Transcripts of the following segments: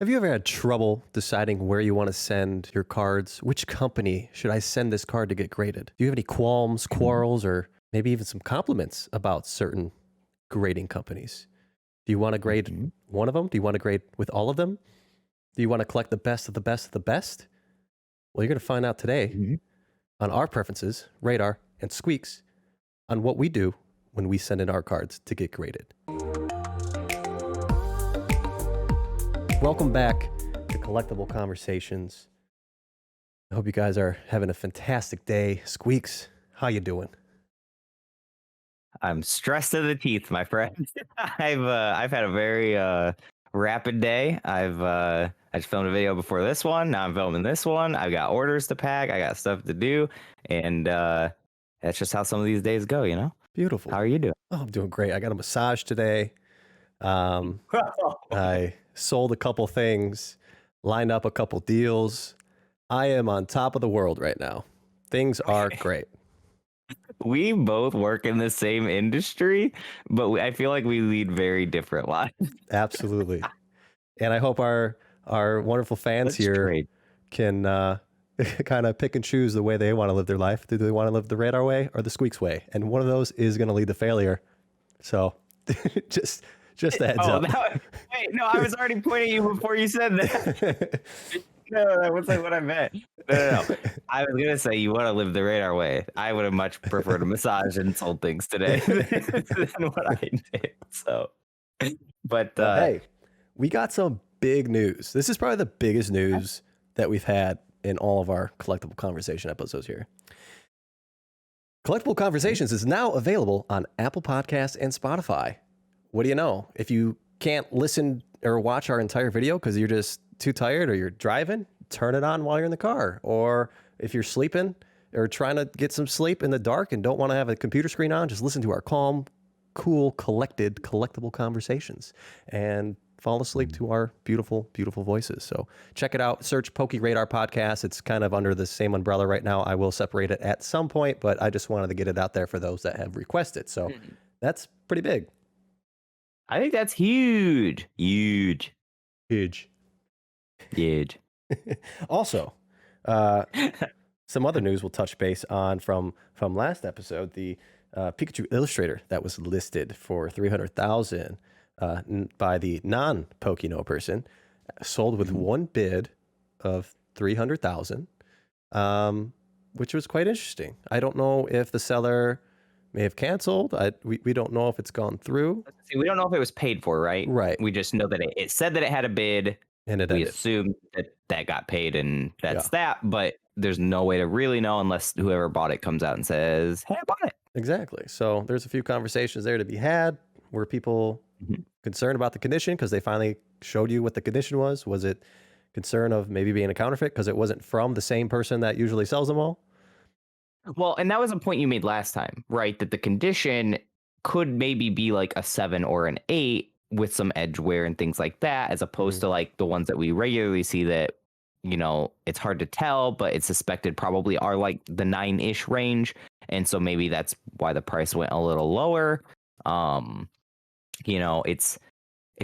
Have you ever had trouble deciding where you want to send your cards? Which company should I send this card to get graded? Do you have any qualms, quarrels, or maybe even some compliments about certain grading companies? Do you want to grade one of them? Do you want to grade with all of them? Do you want to collect the best of the best of the best? Well, you're going to find out today on our preferences, Radar and Squeaks, on what we do when we send in our cards to get graded. Welcome back to Collectible Conversations. I hope you guys are having a fantastic day. Squeaks, how you doing? I'm stressed to the teeth, my friend. I've had a very rapid day. I just filmed a video before this one. Now I'm filming this one. I've got orders to pack. I got stuff to do, and that's just how some of these days go, you know. Beautiful. How are you doing? Oh, I'm doing great. I got a massage today. I sold a couple things, lined up a couple deals. I am on top of the world right now. Things are great. We both work in the same industry, but I feel like we lead very different lives. Absolutely. And I hope our wonderful fans can kind of pick and choose the way they want to live their life. Do they want to live the Radar way or the Squeaks way? And one of those is going to lead to failure. So just a heads up. Wait, no, I was already pointing at you before you said that. No, that wasn't what I meant. No. I was going to say you want to live the Radar way. I would have much preferred a massage and sold things today than what I did. So, but hey, we got some big news. This is probably the biggest news that we've had in all of our Collectible Conversation episodes here. Collectible Conversations is now available on Apple Podcasts and Spotify. What do you know? If you can't listen or watch our entire video because you're just too tired or you're driving, turn it on while you're in the car. Or if you're sleeping or trying to get some sleep in the dark and don't want to have a computer screen on, just listen to our calm, cool, collectible conversations and fall asleep to our beautiful, beautiful voices. So check it out. Search PokeRadar Podcast. It's kind of under the same umbrella right now. I will separate it at some point, but I just wanted to get it out there for those that have requested. So that's pretty big. I think that's huge. Also, some other news we'll touch base on from last episode, the Pikachu Illustrator that was listed for $300,000 by the non-Pokeno person, sold with one bid of $300,000, which was quite interesting. I don't know if the seller may have canceled. We don't know if it's gone through. See, we don't know if it was paid for, right? Right. We just know that it said that it had a bid, and we assumed that got paid, and that's that. But there's no way to really know unless whoever bought it comes out and says, "Hey, I bought it." Exactly. So there's a few conversations there to be had. Were people concerned about the condition because they finally showed you what the condition was? Was it concern of maybe being a counterfeit because it wasn't from the same person that usually sells them all? Well, and that was a point you made last time, right? That the condition could maybe be like a 7 or an 8 with some edge wear and things like that, as opposed to like the ones that we regularly see that, you know, it's hard to tell, but it's suspected probably are like the 9-ish range. And so maybe that's why the price went a little lower. You know, it's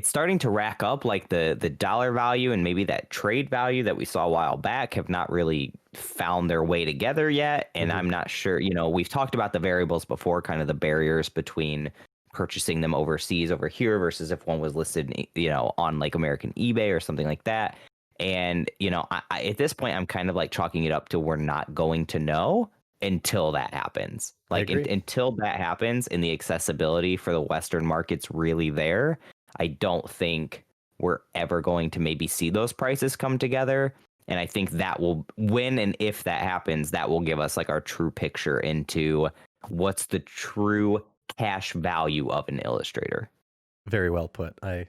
starting to rack up, like the dollar value and maybe that trade value that we saw a while back have not really found their way together yet. And I'm not sure, you know, we've talked about the variables before, kind of the barriers between purchasing them overseas over here versus if one was listed, you know, on like American eBay or something like that. And, you know, I at this point, I'm kind of like chalking it up to we're not going to know until that happens. Like until that happens and the accessibility for the Western market's really there, I don't think we're ever going to maybe see those prices come together. And I think that will, when and if that happens, that will give us like our true picture into what's the true cash value of an Illustrator. Very well put. I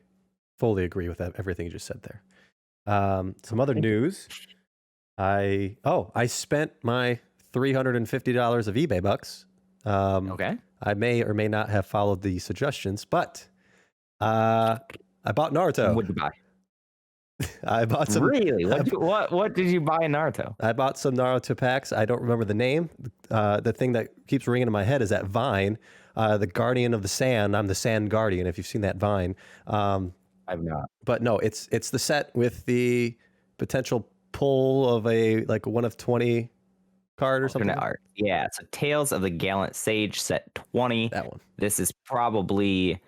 fully agree with everything you just said there. Some other news. I spent my $350 of eBay bucks. Okay. I may or may not have followed the suggestions, but I bought Naruto. What did you buy? I bought some. Really? What did you buy in Naruto? I bought some Naruto packs. I don't remember the name. The thing that keeps ringing in my head is that Vine, the Guardian of the Sand. I'm the Sand Guardian, if you've seen that Vine. I've not. But no, it's the set with the potential pull of a like 1 of 20 card or something. Alternate art. Yeah. So Tales of the Gallant Sage set 20. That one. This is probably,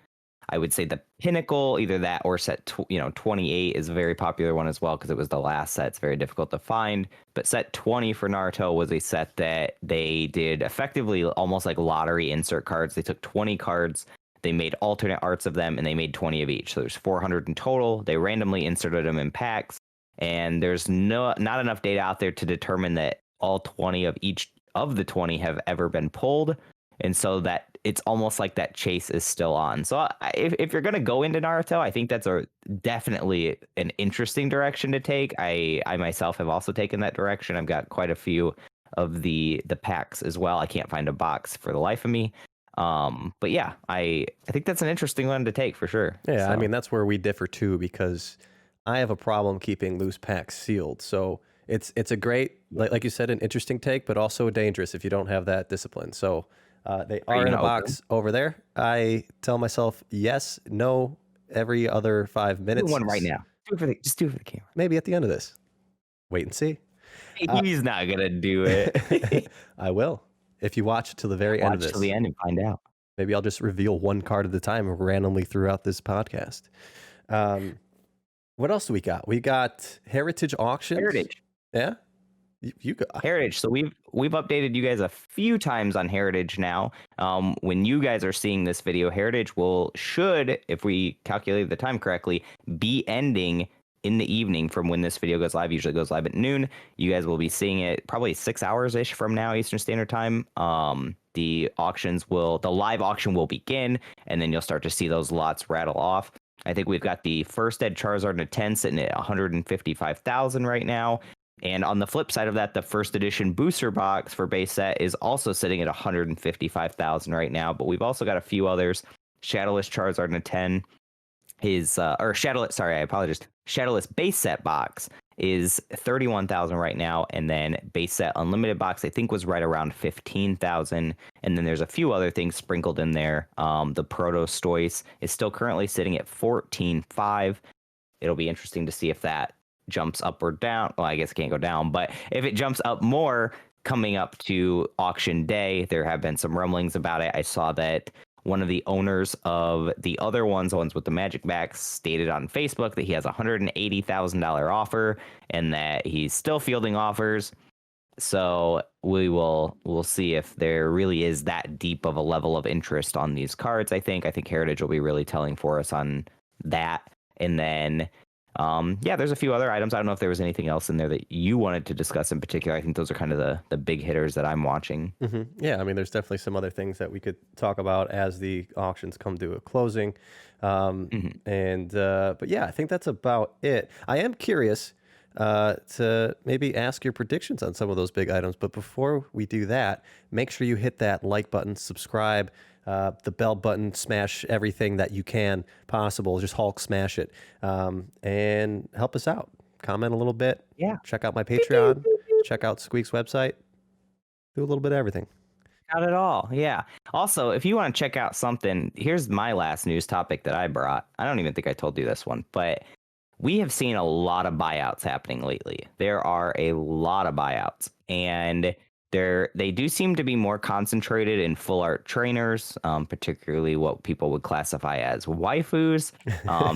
I would say, the pinnacle. Either that or set 28 is a very popular one as well because it was the last set. It's very difficult to find. But set 20 for Naruto was a set that they did effectively almost like lottery insert cards. They took 20 cards, they made alternate arts of them, and they made 20 of each. So there's 400 in total. They randomly inserted them in packs, and there's not enough data out there to determine that all 20 of each of the 20 have ever been pulled. And so that it's almost like that chase is still on. So if you're going to go into Naruto, I think that's definitely an interesting direction to take. I myself have also taken that direction. I've got quite a few of the packs as well. I can't find a box for the life of me. But yeah, I think that's an interesting one to take for sure. Yeah, So, I mean, that's where we differ too, because I have a problem keeping loose packs sealed. So it's a great, like you said, an interesting take, but also dangerous if you don't have that discipline. So they are in a box over there. I tell myself yes, no, every other 5 minutes. do one right now. Just do it for the camera. Maybe at the end of this. Wait and see. He's not gonna do it. I will. If you watch till the very end of this. Watch till the end and find out. Maybe I'll just reveal one card at a time randomly throughout this podcast. What else do we got? We got Heritage Auctions. Heritage. Yeah? You got Heritage. So we've updated you guys a few times on Heritage now. When you guys are seeing this video, Heritage should, if we calculate the time correctly, be ending in the evening from when this video goes live. Usually goes live at noon. You guys will be seeing it probably 6 hours ish from now, Eastern Standard Time. The live auction will begin, and then you'll start to see those lots rattle off. I think we've got the first Ed Charizard in a 10 sitting at 155,000 right now. And on the flip side of that, the first edition booster box for base set is also sitting at 155,000 right now. But we've also got a few others. Shadowless Charizard in a 10 Shadowless base set box is 31,000 right now, and then base set unlimited box I think was right around 15,000, and then there's a few other things sprinkled in there. The Protostoice is still currently sitting at 14.5. It'll be interesting to see if that jumps up or down. Well, I guess it can't go down, but if it jumps up more coming up to auction day, there have been some rumblings about it. I saw that one of the owners of the other ones with the magic backs, stated on Facebook that he has a $180,000 offer and that he's still fielding offers. So we'll see if there really is that deep of a level of interest on these cards. I think Heritage will be really telling for us on that. And then there's a few other items. I don't know if there was anything else in there that you wanted to discuss in particular. I think those are kind of the big hitters that I'm watching. Mm-hmm. Yeah, I mean, there's definitely some other things that we could talk about as the auctions come to a closing. But yeah, I think that's about it. I am curious to maybe ask your predictions on some of those big items. But before we do that, make sure you hit that like button, subscribe, the bell button, smash everything that you can possible. Just Hulk smash it, and help us out. Comment a little bit. Yeah. Check out my Patreon. Check out Squeak's website. Do a little bit of everything. Got it all. Yeah. Also, if you want to check out something, here's my last news topic that I brought. I don't even think I told you this one, but we have seen a lot of buyouts happening lately. There are a lot of buyouts, and they do seem to be more concentrated in full art trainers, particularly what people would classify as waifus.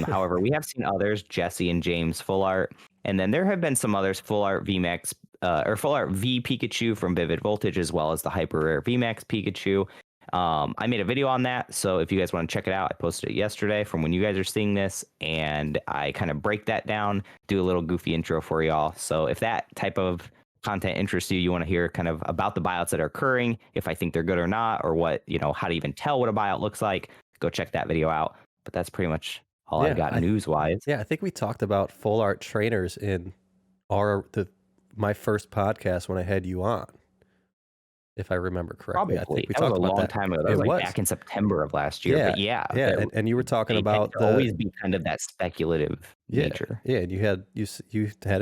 However, we have seen others, Jesse and James full art, and then there have been some others, full art VMAX or full art V Pikachu from Vivid Voltage, as well as the hyper rare VMAX Pikachu. I made a video on that, so if you guys want to check it out, I posted it yesterday from when you guys are seeing this, and I kind of break that down, do a little goofy intro for y'all. So if that type of content interests you, you want to hear kind of about the buyouts that are occurring, if I think they're good or not, or what, how to even tell what a buyout looks like, go check that video out. But that's pretty much all I've got news-wise. Yeah, I think we talked about full art trainers in my first podcast when I had you on, if I remember correctly. Probably. I think we that talked was a about long that. time ago. That was back in September of last year. But yeah. And you were talking about always be kind of that speculative nature. Yeah, and you had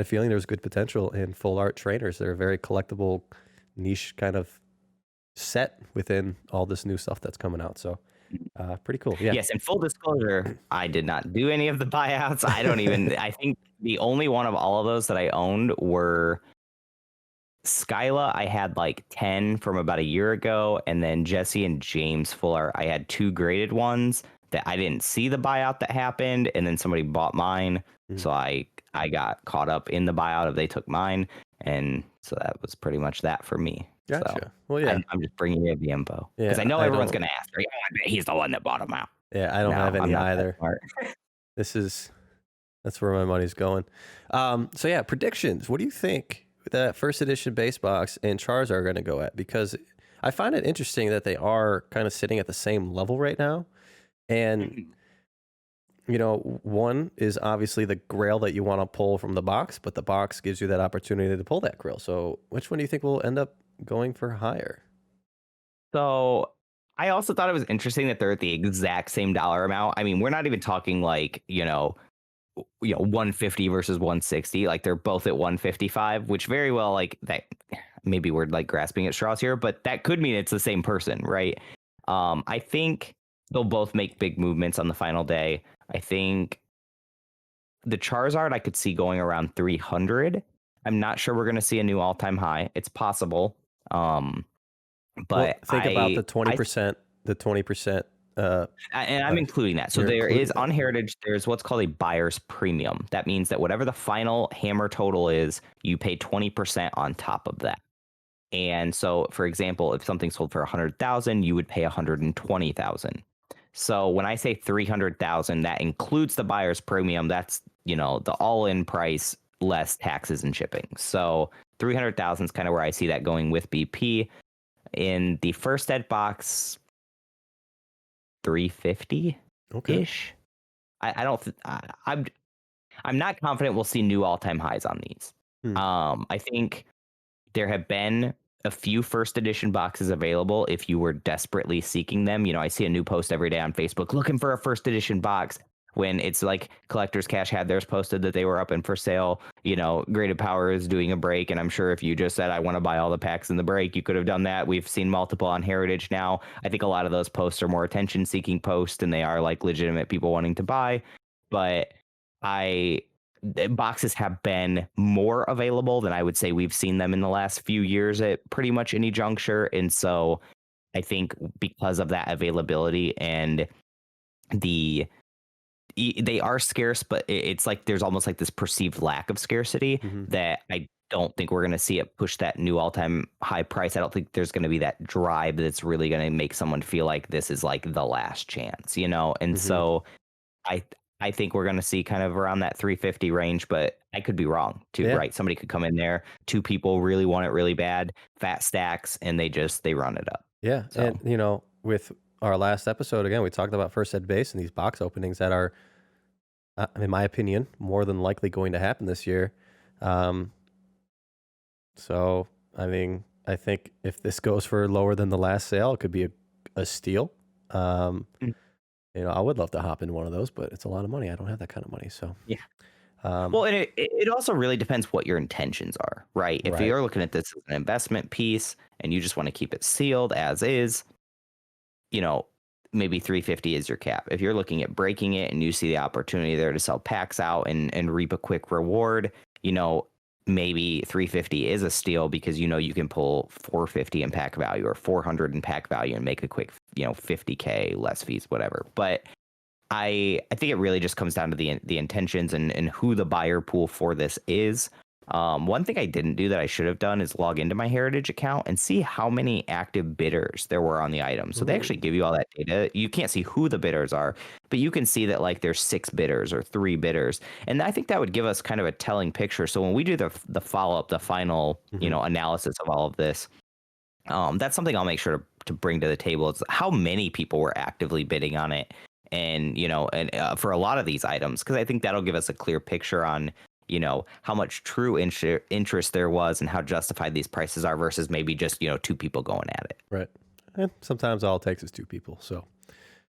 a feeling there was good potential in full art trainers. They're a very collectible niche kind of set within all this new stuff that's coming out. So Pretty cool. Yeah. Yes, and full disclosure, I did not do any of the buyouts. I think the only one of all of those that I owned were Skyla. I had like 10 from about a year ago, and then Jesse and James Fuller, I had 2 graded ones that I didn't see the buyout that happened, and then somebody bought mine. So I got caught up in the buyout if they took mine, and so that was pretty much that for me. Gotcha. So Well, yeah. I'm just bringing you the info because Yeah, I know I everyone's don't- going to ask, right? Oh, I bet he's the one that bought them out. Yeah, I don't have I'm any not that either. smart. That's where my money's going. So yeah, predictions. What do you think that first edition base box and Charizard are going to go at? Because I find it interesting that they are kind of sitting at the same level right now. And, you know, one is obviously the grail that you want to pull from the box, but the box gives you that opportunity to pull that grail. So which one do you think will end up going for higher? So I also thought it was interesting that they're at the exact same dollar amount. I mean, we're not even talking like, 150 versus 160. Like they're both at 155, which very well, like that, maybe we're like grasping at straws here, but that could mean it's the same person, right? I think they'll both make big movements on the final day. I think the Charizard I could see going around 300. I'm not sure we're going to see a new all-time high. It's possible. But think about the 20%, and I'm including that. So there is on Heritage, there's what's called a buyer's premium. That means that whatever the final hammer total is, you pay 20% on top of that. And so, for example, if something sold for 100,000, you would pay 120,000. So when I say 300,000, that includes the buyer's premium. That's, the all-in price less taxes and shipping. So 300,000 is kind of where I see that going with BP. In the first ed box, 350 ish. I don't. I'm not confident we'll see new all-time highs on these. I think there have been a few first edition boxes available if you were desperately seeking them. I see a new post every day on Facebook looking for a first edition box, when it's like Collectors Cash had theirs posted that they were up and for sale. Graded Power is doing a break, and I'm sure if you just said I want to buy all the packs in the break, you could have done that. We've seen multiple on Heritage now. I think a lot of those posts are more attention seeking posts, and they are like legitimate people wanting to buy. But boxes have been more available than I would say we've seen them in the last few years at pretty much any juncture. And so I think because of that availability and they are scarce, but it's like there's almost like this perceived lack of scarcity that I don't think we're going to see it push that new all-time high price. I don't think there's going to be that drive that's really going to make someone feel like this is like the last chance, And so I think we're going to see kind of around that 350 range, but I could be wrong too, right? Somebody could come in there, 2 people really want it really bad, fat stacks, and they run it up. Yeah. So. And, with our last episode, again, we talked about first ed base and these box openings that are, in my opinion, more than likely going to happen this year. So, I mean, I think if this goes for lower than the last sale, it could be a steal. I would love to hop in one of those, but it's a lot of money. I don't have that kind of money. So, yeah. Well, and it also really depends what your intentions are, right? If you're looking at this as an investment piece and you just want to keep it sealed as is, maybe 350 is your cap. If you're looking at breaking it and you see the opportunity there to sell packs out and reap a quick reward, maybe 350 is a steal because you can pull 450 in pack value or 400 in pack value and make a quick 50K less fees, whatever. But I think it really just comes down to the intentions and who the buyer pool for this is. One thing I didn't do that I should have done is log into my Heritage account and see how many active bidders there were on the item. So they actually give you all that data. You can't see who the bidders are, but you can see that like there's 6 bidders or 3 bidders. And I think that would give us kind of a telling picture. So when we do the follow-up, the final, analysis of all of this, that's something I'll make sure to bring to the table. It's how many people were actively bidding on it. And, for a lot of these items, because I think that'll give us a clear picture on, how much true interest there was and how justified these prices are versus maybe just, 2 people going at it. Right. And sometimes all it takes is 2 people. So,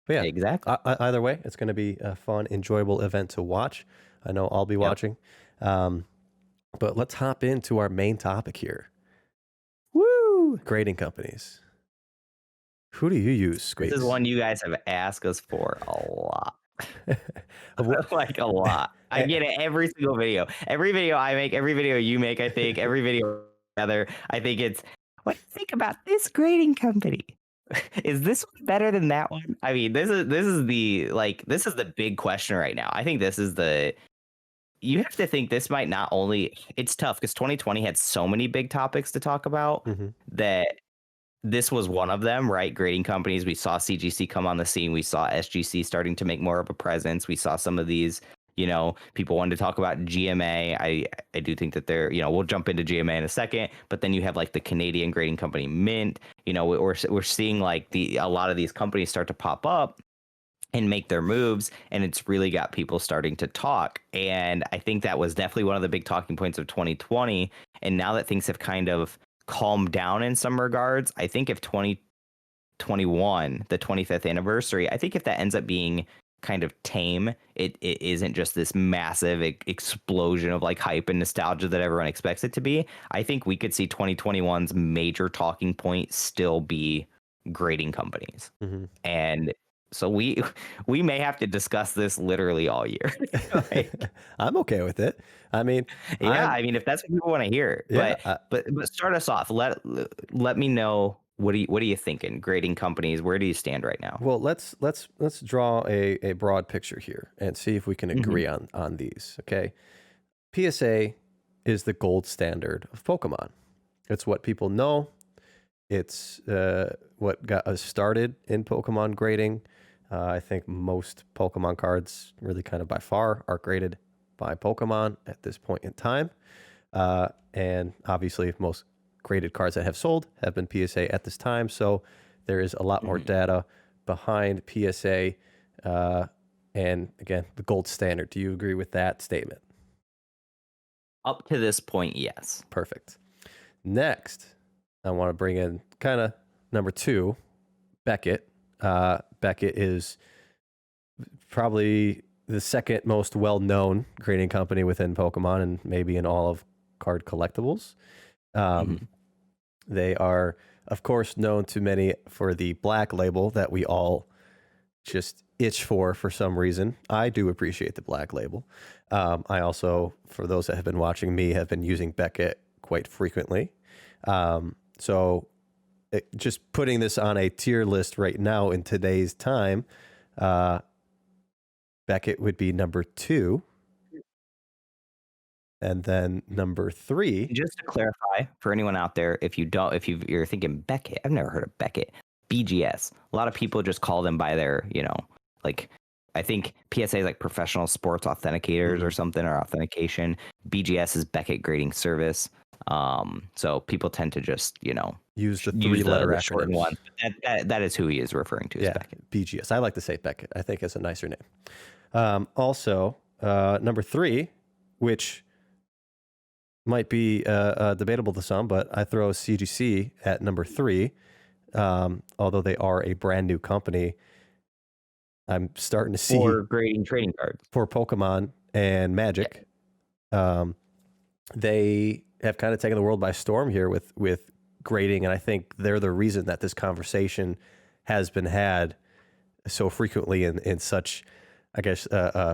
but yeah, exactly. Either way, it's going to be a fun, enjoyable event to watch. I know I'll be watching. But let's hop into our main topic here. Woo! Grading companies. Who do you use, This is Squeaks? one you guys have asked us for a lot. What- Like a lot. I eh, get it every single video. Every video I make, every video you make, I think, every video together, I think it's, what do you think about this grading company? Is this one better than that one? I mean, this is the big question right now. I think this is the you have to think this might not only it's tough because 2020 had so many big topics to talk about Mhm. that this was one of them, right? Grading companies. We saw CGC come on the scene. We saw SGC starting to make more of a presence. We saw some of these, people wanted to talk about GMA. I do think that we'll jump into GMA in a second, but then you have like the Canadian grading company Mint. We're seeing like a lot of these companies start to pop up and make their moves, and it's really got people starting to talk. And I think that was definitely one of the big talking points of 2020. And now that things have kind of calmed down in some regards, I think if 2021, the 25th anniversary, I think if that ends up being kind of tame, it isn't just this massive explosion of like hype and nostalgia that everyone expects it to be. I think we could see 2021's major talking point still be grading companies. Mhm. And so we may have to discuss this literally all year. Like, I'm okay with it. I mean, yeah, I'm I mean, if that's what people want to hear, yeah. but start us off. Let me know what are you thinking? Grading companies, where do you stand right now? Well, let's draw a broad picture here and see if we can Hmm. agree on these. Okay, PSA is the gold standard of Pokemon. It's what people know. It's what got us started in Pokemon grading. I think most Pokemon cards, really kind of by far, are graded by Pokemon at this point in time. And obviously, most graded cards that have sold have been PSA at this time. So there is a lot more data behind PSA. And again, the gold standard. Do you agree with that statement? Up to this point, yes. Perfect. Next, I want to bring in kind of number 2, Beckett. Beckett is probably the second most well-known grading company within Pokemon and maybe in all of card collectibles. They are, of course, known to many for the black label that we all just itch for some reason. I do appreciate the black label. I also, for those that have been watching me, have been using Beckett quite frequently. Just putting this on a tier list right now in today's time, Beckett would be number 2. And then number 3. Just to clarify for anyone out there, if you're thinking Beckett, I've never heard of Beckett. BGS. A lot of people just call them by their, like I think PSA is like professional sports authenticators or something, or authentication. BGS is Beckett Grading Service. So people tend to just, Use the 3-letter short acronyms. one. That is who he is referring to as Beckett. BGS. I like to say Beckett. I think it's a nicer name. Also, number 3, which might be debatable to some, but I throw CGC at number 3. Although they are a brand new company, I'm starting to see For grading trading cards. for Pokemon and Magic. They have kind of taken the world by storm here with grading, and I think they're the reason that this conversation has been had so frequently in such, I guess,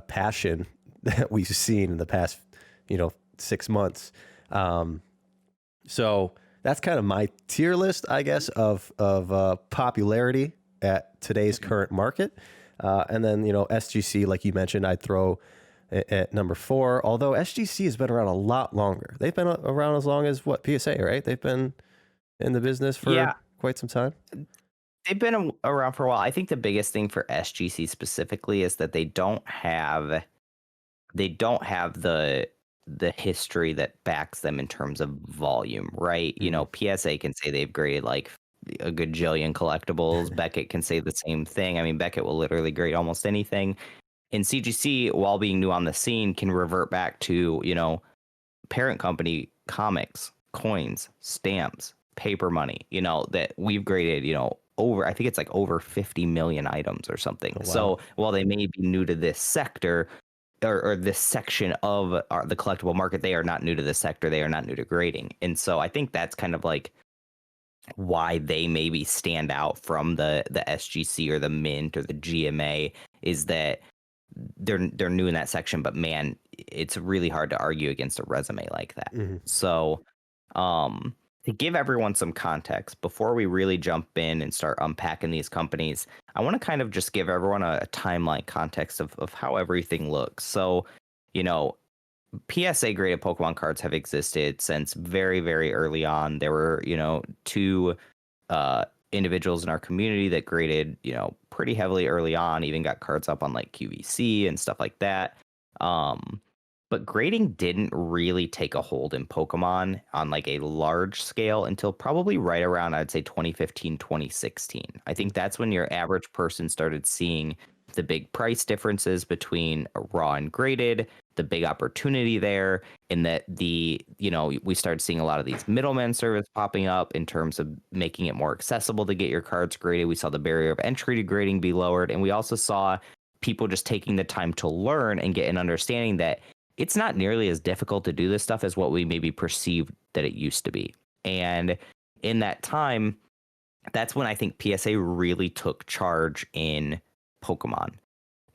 passion that we've seen in the past, 6 months. So that's kind of my tier list, I guess, of popularity at today's current market. And then, SGC, like you mentioned, I'd throw at number 4, although SGC has been around a lot longer. They've been around as long as PSA, right? They've been in the business for quite some time. They've been around for a while. I think the biggest thing for SGC specifically is that they don't have the history that backs them in terms of volume, right? PSA can say they've graded like a gajillion collectibles. Beckett can say the same thing. I mean, Beckett will literally grade almost anything. And CGC, while being new on the scene, can revert back to, parent company comics, coins, stamps, paper money, that we've graded, I think it's like over 50 million items or something. Oh, wow. So while they may be new to this sector, or this section of the collectible market, they are not new to this sector. They are not new to grading. And so I think that's kind of like why they maybe stand out from the SGC or the Mint or the GMA is that they're new in that section, but man, it's really hard to argue against a resume like that. Mm-hmm. So, to give everyone some context before we really jump in and start unpacking these companies, I want to kind of just give everyone a timeline context of how everything looks. So, you know, PSA graded Pokemon cards have existed since very, very early on. There were, two individuals in our community that graded, pretty heavily early on, even got cards up on like QVC and stuff like that. But grading didn't really take a hold in Pokemon on like a large scale until probably right around, I'd say 2015, 2016. I think that's when your average person started seeing the big price differences between raw and graded, the big opportunity there, in that we started seeing a lot of these middlemen service popping up in terms of making it more accessible to get your cards graded. We saw the barrier of entry to grading be lowered, and we also saw people just taking the time to learn and get an understanding that it's not nearly as difficult to do this stuff as what we maybe perceived that it used to be. And in that time, that's when I think PSA really took charge in Pokemon.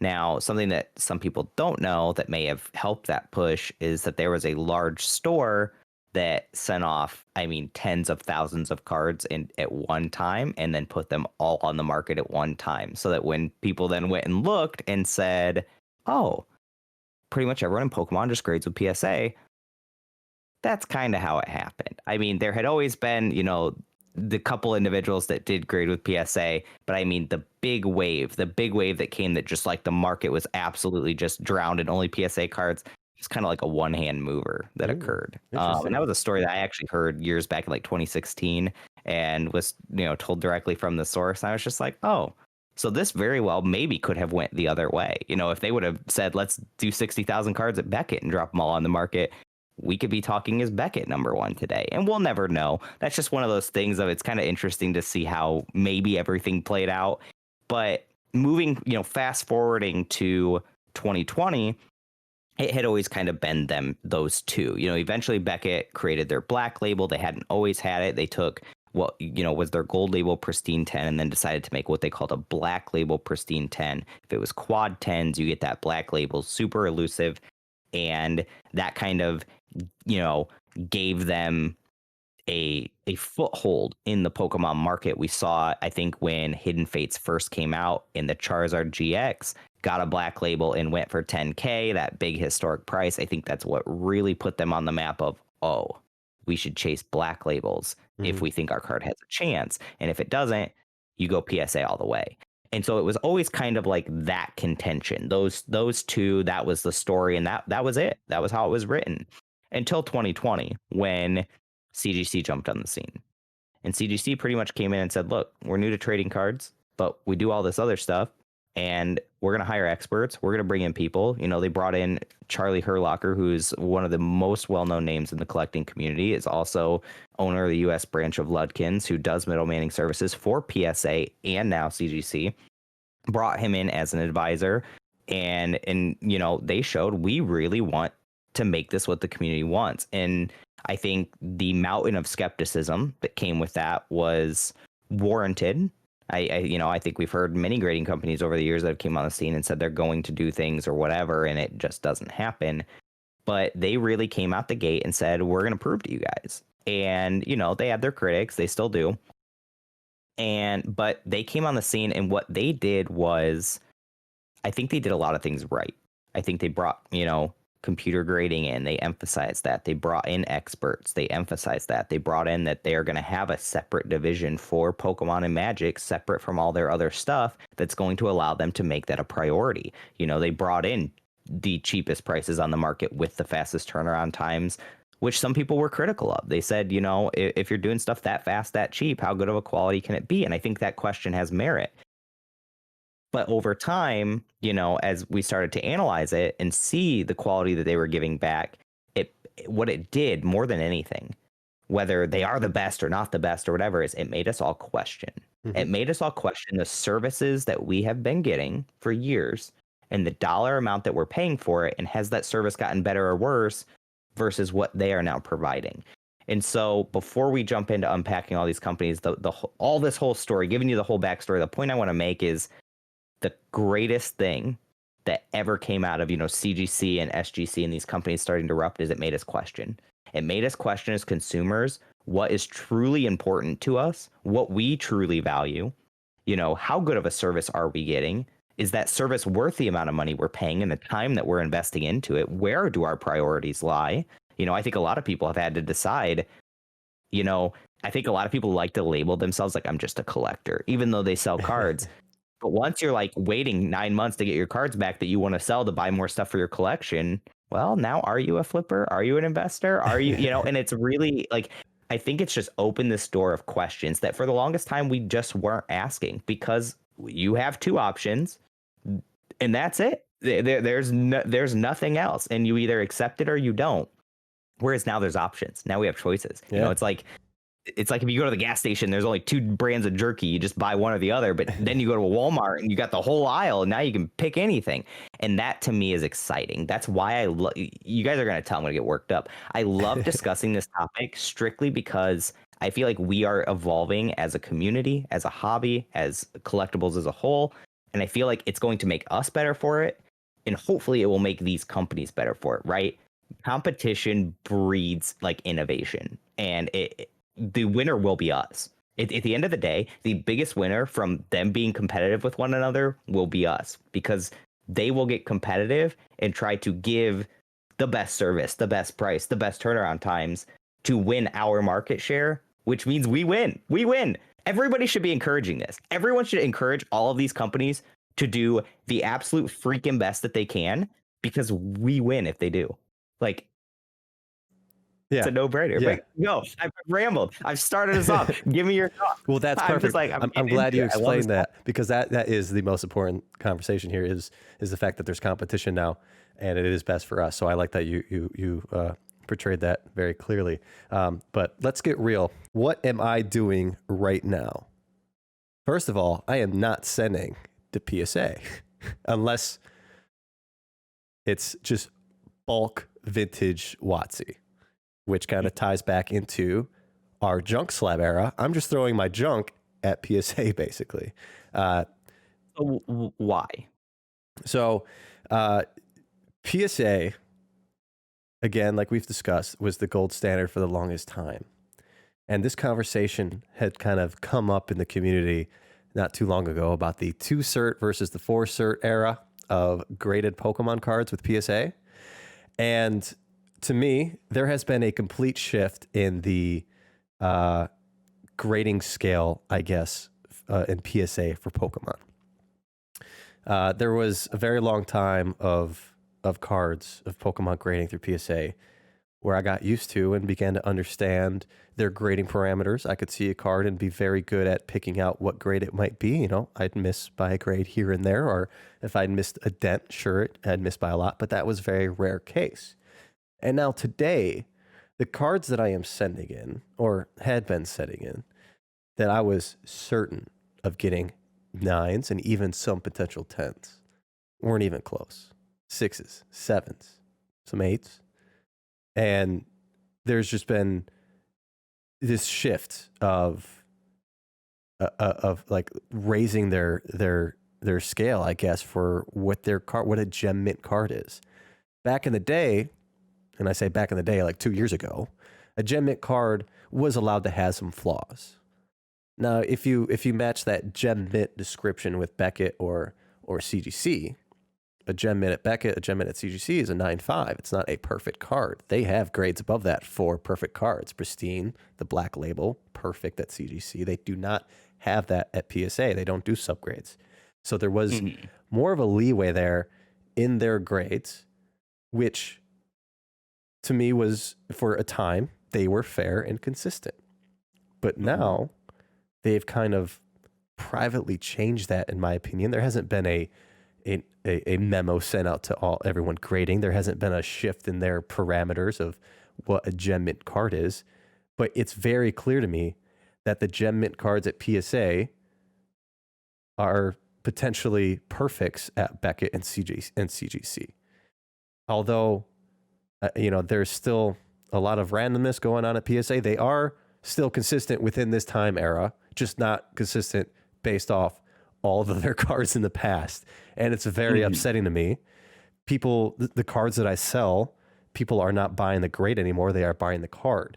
Now, something that some people don't know that may have helped that push is that there was a large store that sent off, tens of thousands of cards at one time and then put them all on the market at one time. So that when people then went and looked and said, oh, pretty much everyone in Pokemon just grades with PSA, that's kind of how it happened. There had always been, the couple individuals that did grade with PSA, but the big wave that came that just like the market was absolutely just drowned in only PSA cards. It's kind of like a one-hand mover that occurred. And that was a story that I actually heard years back in like 2016 and was, told directly from the source. And I was just like, oh, so this very well maybe could have went the other way. If they would have said, let's do 60,000 cards at Beckett and drop them all on the market, we could be talking as Beckett #1 today. And we'll never know. That's just one of those things of it's kind of interesting to see how maybe everything played out. But moving, fast forwarding to 2020, it had always kind of been those two. Eventually Beckett created their black label. They hadn't always had it. They took what was their gold label Pristine 10 and then decided to make what they called a black label Pristine 10. If it was quad 10s, you get that black label, super elusive, and that kind of gave them a foothold in the Pokemon market. We saw, I think, when Hidden Fates first came out in the Charizard GX, got a black label and went for 10K, that big historic price. I think that's what really put them on the map of, oh, we should chase black labels if we think our card has a chance. And if it doesn't, you go PSA all the way. And so it was always kind of like that contention. Those two, that was the story, and that was it. That was how it was written. Until 2020, when CGC jumped on the scene. And CGC pretty much came in and said, look, we're new to trading cards, but we do all this other stuff, and we're going to hire experts. We're going to bring in people. They brought in Charlie Herlocker, who's one of the most well-known names in the collecting community, is also owner of the U.S. branch of Ludkins, who does middlemaning services for PSA and now CGC. Brought him in as an advisor, and they showed we really want to make this what the community wants. And I think the mountain of skepticism that came with that was warranted. I think we've heard many grading companies over the years that have came on the scene and said they're going to do things or whatever, and it just doesn't happen. But they really came out the gate and said, we're going to prove to you guys. And, they had their critics, they still do. But they came on the scene, and what they did was, I think they did a lot of things right. I think they brought, computer grading in. They emphasized that. They brought in experts. They emphasized that. They brought in that they are going to have a separate division for Pokemon and Magic, separate from all their other stuff, that's going to allow them to make that a priority. They brought in the cheapest prices on the market with the fastest turnaround times, which some people were critical of. They said, if you're doing stuff that fast, that cheap, how good of a quality can it be? And I think that question has merit. But over time, as we started to analyze it and see the quality that they were giving back, what it did more than anything, whether they are the best or not the best or whatever, is it made us all question. It made us all question the services that we have been getting for years and the dollar amount that we're paying for it. And has that service gotten better or worse versus what they are now providing? And so before we jump into unpacking all these companies, all this whole story, giving you the whole backstory, the point I want to make is the greatest thing that ever came out of, CGC and SGC and these companies starting to erupt is it made us question. It made us question as consumers what is truly important to us, what we truly value. How good of a service are we getting? Is that service worth the amount of money we're paying and the time that we're investing into it? Where do our priorities lie? I think a lot of people have had to decide, I think a lot of people like to label themselves like, I'm just a collector, even though they sell cards. But once you're like waiting 9 months to get your cards back that you want to sell to buy more stuff for your collection, well, now are you a flipper? Are you an investor? Are you, and it's really like, I think it's just opened this door of questions that for the longest time we just weren't asking, because you have two options and that's it. There's nothing else, and you either accept it or you don't. Whereas now there's options. Now we have choices. Yeah. It's like if you go to the gas station, there's only two brands of jerky. You just buy one or the other. But then you go to a Walmart and you got the whole aisle, and now you can pick anything. And that to me is exciting. That's why you guys are going to tell I'm going to get worked up. I love discussing this topic strictly because I feel like we are evolving as a community, as a hobby, as collectibles as a whole. And I feel like it's going to make us better for it. And hopefully it will make these companies better for it, right? Competition breeds like innovation, and the winner will be us. At the end of the day, the biggest winner from them being competitive with one another will be us, because they will get competitive and try to give the best service, the best price, the best turnaround times to win our market share, which means we win. We win. Everybody should be encouraging this. Everyone should encourage all of these companies to do the absolute freaking best that they can, because we win if they do. Like, yeah, it's a no-brainer. Yeah. But no, I've rambled. I've started us off. Give me your thoughts. Well, that's perfect. I'm glad you explained that, because that is the most important conversation here is the fact that there's competition now, and it is best for us. So I like that you portrayed that very clearly. But let's get real. What am I doing right now? First of all, I am not sending to PSA unless it's just bulk vintage WotC, which kind of ties back into our junk slab era. I'm just throwing my junk at PSA basically. Why? So PSA, again, like we've discussed, was the gold standard for the longest time. And this conversation had kind of come up in the community not too long ago about the 2 cert versus the 4 cert era of graded Pokemon cards with PSA. And to me, there has been a complete shift in the grading scale, I guess, in PSA for Pokemon. There was a very long time of cards of Pokemon grading through PSA where I got used to and began to understand their grading parameters. I could see a card and be very good at picking out what grade it might be. I'd miss by a grade here and there, or if I'd missed a dent, sure, I'd missed by a lot, but that was a very rare case. And now today, the cards that I am sending in, or had been sending in, that I was certain of getting 9s and even some potential 10s, weren't even close. 6s, 7s, some 8s. And there's just been this shift of like raising their scale, I guess, for what a gem mint card is. Back in the day, and I say back in the day, like 2 years ago, a gem mint card was allowed to have some flaws. Now, if you match that gem mint description with Beckett or CGC, a gem mint at Beckett, a gem mint at CGC is a 9.5. It's not a perfect card. They have grades above that for perfect cards. Pristine, the black label, perfect at CGC. They do not have that at PSA. They don't do subgrades. So there was more of a leeway there in their grades, which to me was, for a time, they were fair and consistent. But now they've kind of privately changed that, in my opinion. There hasn't been a memo sent out to everyone grading. There hasn't been a shift in their parameters of what a gem mint card is, but it's very clear to me that the gem mint cards at PSA are potentially perfects at Beckett and CGC. Although, there's still a lot of randomness going on at PSA. They are still consistent within this time era, just not consistent based off all of their cards in the past. And it's very upsetting to me. People, the cards that I sell, people are not buying the grade anymore. They are buying the card.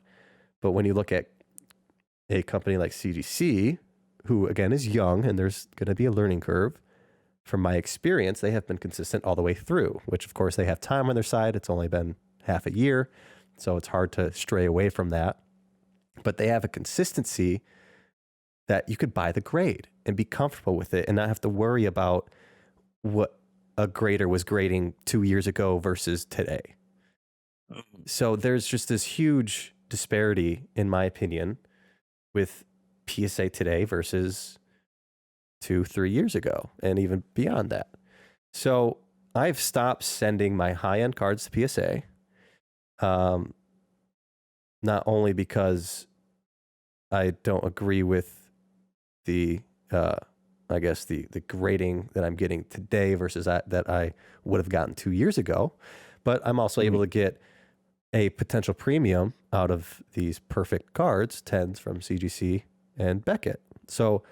But when you look at a company like CGC, who again is young and there's going to be a learning curve, from my experience, they have been consistent all the way through, which of course they have time on their side. It's only been half a year, so it's hard to stray away from that. But they have a consistency that you could buy the grade and be comfortable with it and not have to worry about what a grader was grading 2 years ago versus today. So there's just this huge disparity, in my opinion, with PSA today versus 2-3 years ago and even beyond that. So I've stopped sending my high-end cards to PSA, not only because I don't agree with the I guess the grading that I'm getting today versus that I would have gotten 2 years ago, but I'm also able to get a potential premium out of these perfect cards, 10s from CGC and Beckett. So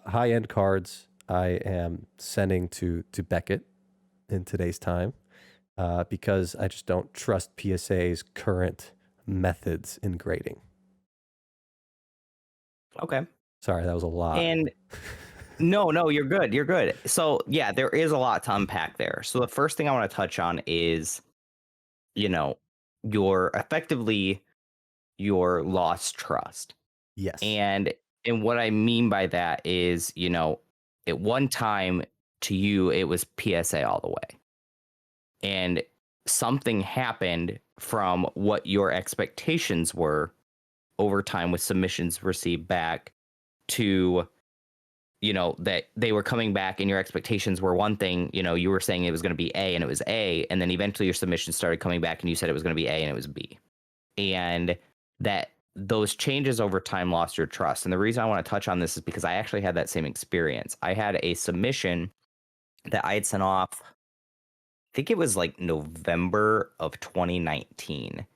high-end cards I am sending to Beckett in today's time because I just don't trust PSA's current methods in grading. Okay. Sorry, that was a lot. And no, you're good. You're good. So yeah, there is a lot to unpack there. So the first thing I want to touch on is, your lost trust. Yes. And what I mean by that is, at one time to you, it was PSA all the way. And something happened from what your expectations were over time with submissions received back to, that they were coming back and your expectations were one thing, you were saying it was going to be A and it was A. And then eventually your submissions started coming back and you said it was going to be A and it was B. And that those changes over time lost your trust. And the reason I want to touch on this is because I actually had that same experience. I had a submission that I had sent off, I think it was like November of 2019.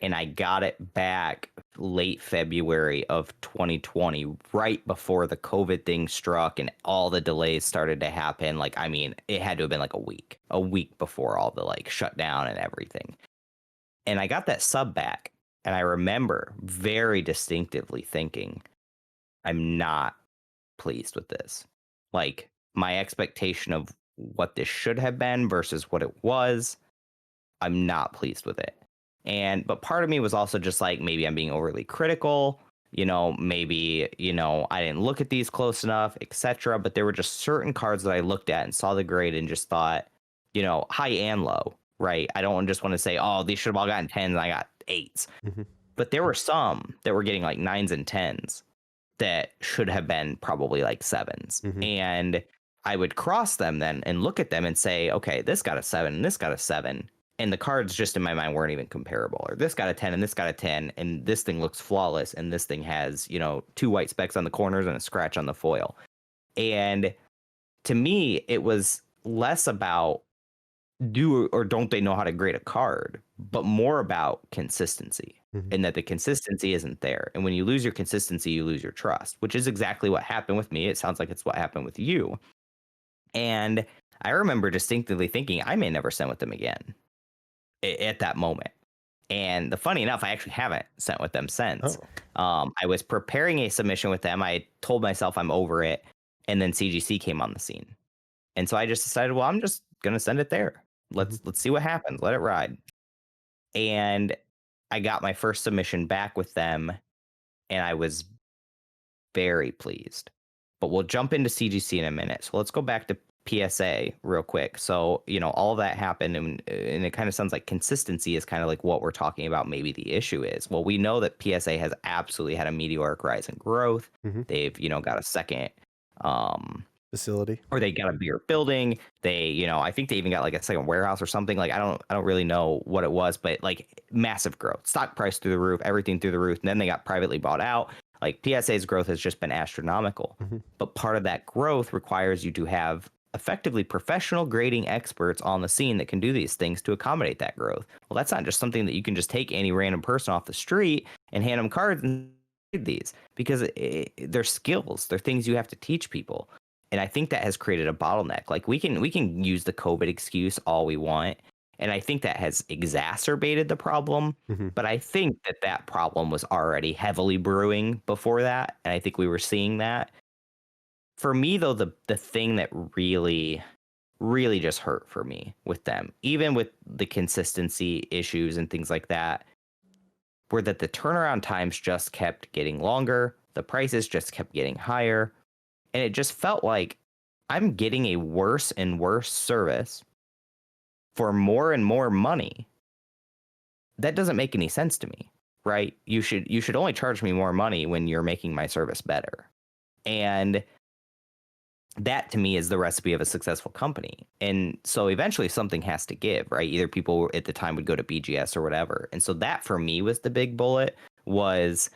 And I got it back late February of 2020, right before the COVID thing struck and all the delays started to happen. Like, I mean, it had to have been like a week before all the shutdown and everything. And I got that sub back. And I remember very distinctively thinking, I'm not pleased with this. Like, my expectation of what this should have been versus what it was, I'm not pleased with it. But part of me was also just like, maybe I'm being overly critical, maybe, I didn't look at these close enough, etc. But there were just certain cards that I looked at and saw the grade and just thought, high and low, right? I don't just want to say, oh, these should have all gotten 10s and I got 8s. But there were some that were getting like 9s and 10s that should have been probably like 7s. And I would cross them then and look at them and say, okay, this got a 7 and this got a 7. And the cards just in my mind weren't even comparable. Or this got a 10 and this got a 10. And this thing looks flawless. And this thing has, 2 white specks on the corners and a scratch on the foil. And to me, it was less about do or don't they know how to grade a card, but more about consistency. And that the consistency isn't there. And when you lose your consistency, you lose your trust, which is exactly what happened with me. It sounds like it's what happened with you. And I remember distinctly thinking I may never send with them again at that moment. And the funny enough, I actually haven't sent with them since. I was preparing a submission with them. I told myself I'm over it. And then CGC came on the scene. And so I just decided, well, I'm just going to send it there. Let's see what happens. Let it ride. And I got my first submission back with them, and I was very pleased. But we'll jump into CGC in a minute. So let's go back to PSA real quick. So, all of that happened, and it kind of sounds like consistency is kind of like what we're talking about. Maybe the issue is, well, we know that PSA has absolutely had a meteoric rise in growth. They've, got a second facility, or they got a bigger building. They, I think they even got like a second warehouse or something. Like, I don't really know what it was, but like massive growth, stock price through the roof, everything through the roof. And then they got privately bought out. Like, PSA's growth has just been astronomical. But part of that growth requires you to have effectively professional grading experts on the scene that can do these things to accommodate that growth. Well, that's not just something that you can just take any random person off the street and hand them cards and grade these, because they're skills, they're things you have to teach people. And I think that has created a bottleneck. Like we can use the COVID excuse all we want, and I think that has exacerbated the problem. But I think that problem was already heavily brewing before that, and I think we were seeing that. For me, though, the thing that really, really just hurt for me with them, even with the consistency issues and things like that, were that the turnaround times just kept getting longer, the prices just kept getting higher, and it just felt like I'm getting a worse and worse service for more and more money. That doesn't make any sense to me, right? You should only charge me more money when you're making my service better. And that to me is the recipe of a successful company. And so eventually something has to give, right? Either people at the time would go to BGS or whatever. And so that for me was the big bullet, was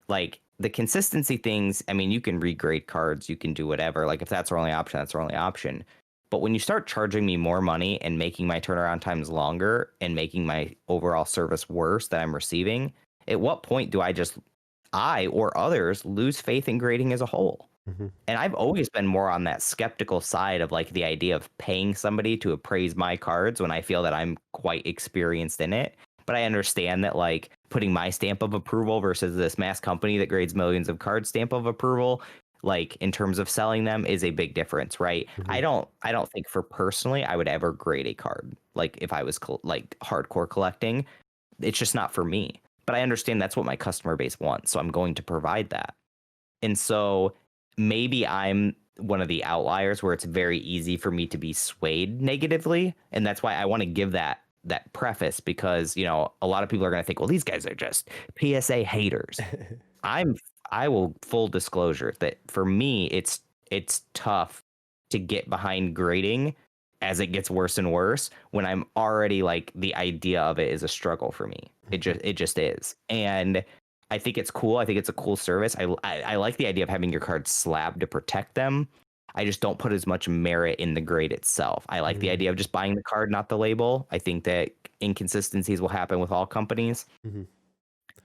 like the consistency things. I mean, you can regrade cards, you can do whatever. Like if that's our only option, that's our only option. But when you start charging me more money and making my turnaround times longer and making my overall service worse that I'm receiving, at what point do I or others lose faith in grading as a whole? And I've always been more on that skeptical side of like the idea of paying somebody to appraise my cards when I feel that I'm quite experienced in it. But I understand that like putting my stamp of approval versus this mass company that grades millions of cards stamp of approval, like in terms of selling them, is a big difference, right? I don't think for personally I would ever grade a card like if I was like hardcore collecting. It's just not for me. But I understand that's what my customer base wants, so I'm going to provide that. And so maybe I'm one of the outliers where it's very easy for me to be swayed negatively, and that's why I want to give that preface, because you know a lot of people are going to think, well, these guys are just PSA haters. I will full disclosure that for me it's tough to get behind grading as it gets worse and worse when I'm already like the idea of it is a struggle for me. It just is. And I think it's cool. I think it's a cool service. I like the idea of having your cards slabbed to protect them. I just don't put as much merit in the grade itself. I like the idea of just buying the card, not the label. I think that inconsistencies will happen with all companies.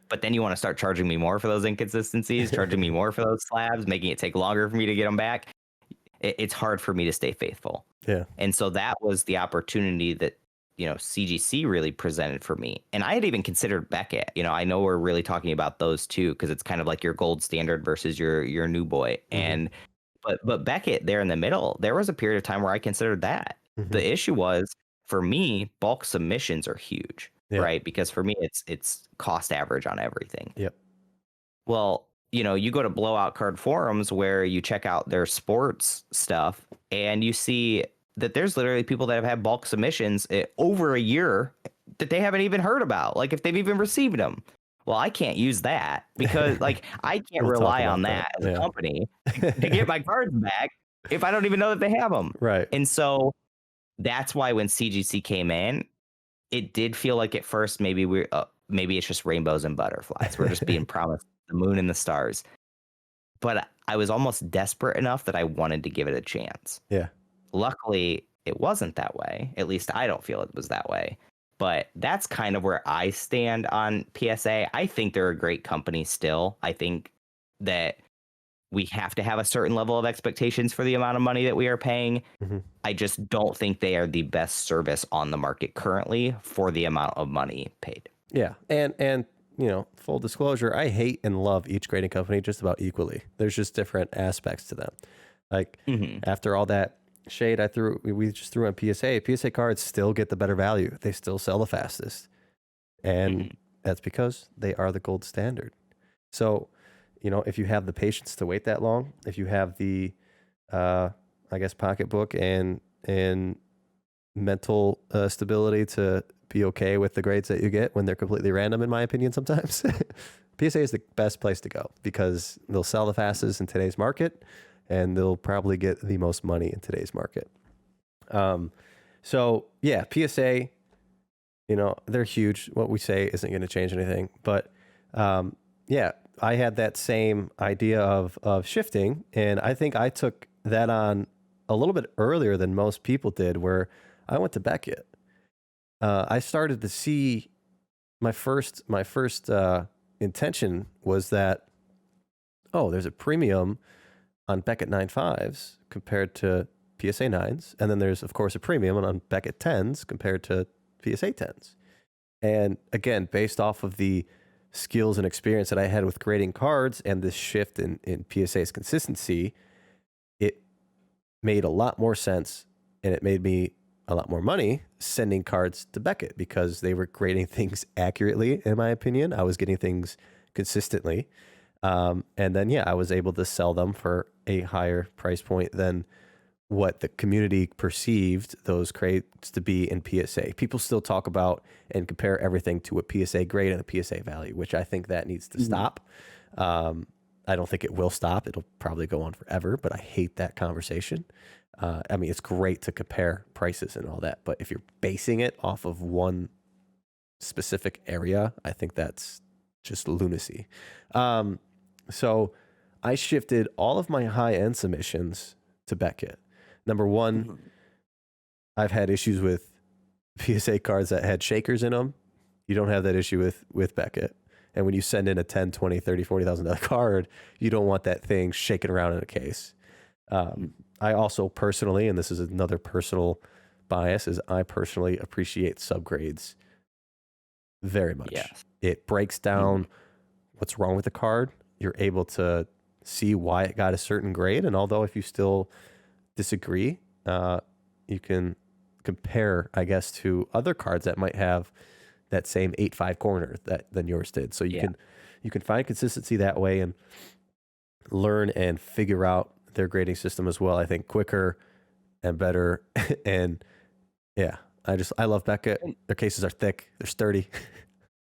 But then you want to start charging me more for those inconsistencies, charging me more for those slabs, making it take longer for me to get them back. It's hard for me to stay faithful. Yeah. And so that was the opportunity that, you know, CGC really presented for me. And I had even considered Beckett. You know, I know we're really talking about those two because it's kind of like your gold standard versus your new boy. And but Beckett there in the middle, there was a period of time where I considered that. The issue was, for me, bulk submissions are huge, right? Because for me, it's cost average on everything. Yep. Well, you know, you go to blowout card forums where you check out their sports stuff and you see that there's literally people that have had bulk submissions over a year that they haven't even heard about, like if they've even received them. Well, I can't use that because like I can't rely on that as a company to get my cards back if I don't even know that they have them. Right. And so that's why when CGC came in, it did feel like at first maybe maybe it's just rainbows and butterflies. We're just being promised the moon and the stars. But I was almost desperate enough that I wanted to give it a chance. Yeah. Luckily, it wasn't that way. At least I don't feel it was that way. But that's kind of where I stand on PSA. I think they're a great company still. I think that we have to have a certain level of expectations for the amount of money that we are paying. I just don't think they are the best service on the market currently for the amount of money paid. Yeah. And you know, full disclosure, I hate and love each grading company just about equally. There's just different aspects to them. Like after all that shade we just threw on PSA cards still get the better value. They still sell the fastest. And that's because they are the gold standard. So, you know, if you have the patience to wait that long, if you have the, I guess, pocketbook and mental stability to be okay with the grades that you get when they're completely random, in my opinion, sometimes, PSA is the best place to go because they'll sell the fastest in today's market and they'll probably get the most money in today's market. So yeah, PSA, you know, they're huge. What we say isn't going to change anything, but yeah, I had that same idea of shifting, and I think I took that on a little bit earlier than most people did, where I went to Beckett. I started to see my first intention was that, oh, there's a premium on Beckett 9.5s compared to PSA 9s. And then there's, of course, a premium on Beckett 10s compared to PSA 10s. And again, based off of the skills and experience that I had with grading cards and this shift in PSA's consistency, it made a lot more sense, and it made me a lot more money sending cards to Beckett because they were grading things accurately, in my opinion. I was getting things consistently. And then, I was able to sell them for a higher price point than what the community perceived those crates to be in PSA. People still talk about and compare everything to a PSA grade and a PSA value, which I think that needs to stop. I don't think it will stop. It'll probably go on forever, but I hate that conversation. I mean, it's great to compare prices and all that, but if you're basing it off of one specific area, I think that's just lunacy. So I shifted all of my high-end submissions to Beckett. Number one, I've had issues with PSA cards that had shakers in them. You don't have that issue with Beckett. And when you send in a $10, $20, $30, $40,000 card, you don't want that thing shaking around in a case. I also personally, and this is another personal bias, is I personally appreciate subgrades very much. Yes. It breaks down what's wrong with the card. You're able to see why it got a certain grade. And although if you still disagree, you can compare, I guess, to other cards that might have that same 8.5 corner than yours did. So you can find consistency that way and learn and figure out their grading system as well. I think quicker and better. And I love Beckett. Their cases are thick. They're sturdy.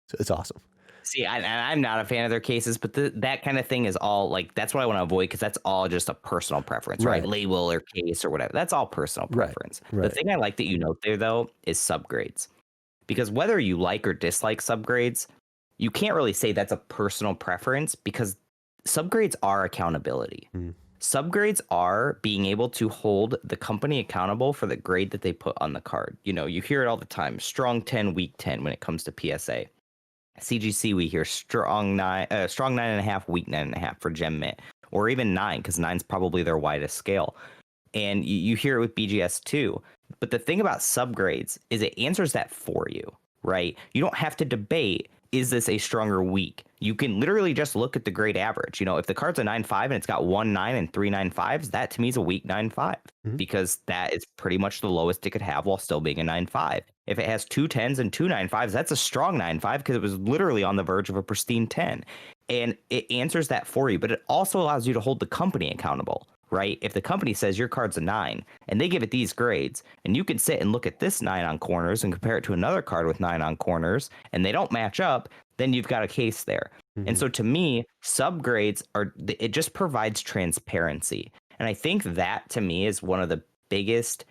So it's awesome. See, I'm not a fan of their cases, but that kind of thing is all like, that's what I want to avoid, because that's all just a personal preference, right? Label or case or whatever. That's all personal preference. Right. The thing I like that you note there, though, is subgrades. Because whether you like or dislike subgrades, you can't really say that's a personal preference, because subgrades are accountability. Subgrades are being able to hold the company accountable for the grade that they put on the card. You know, you hear it all the time, strong 10, weak 10 when it comes to PSA. CGC, we hear strong 9.5, weak 9.5 for Gem Mint, or even 9, because 9's probably their widest scale. And you hear it with BGS too. But the thing about subgrades is it answers that for you, right? You don't have to debate, is this a strong or weak? You can literally just look at the grade average. You know, if the card's a 9.5 and it's got 1 9 and 3 9.5s, that to me is a weak 9.5, because that is pretty much the lowest it could have while still being a 9.5. If it has 2 10s and 2 9.5s, that's a strong 9.5, because it was literally on the verge of a pristine 10. And it answers that for you, but it also allows you to hold the company accountable, right? If the company says your card's a 9 and they give it these grades, and you can sit and look at this 9 on corners and compare it to another card with 9 on corners, and they don't match up, then you've got a case there. And so to me, subgrades it just provides transparency. And I think that to me is one of the biggest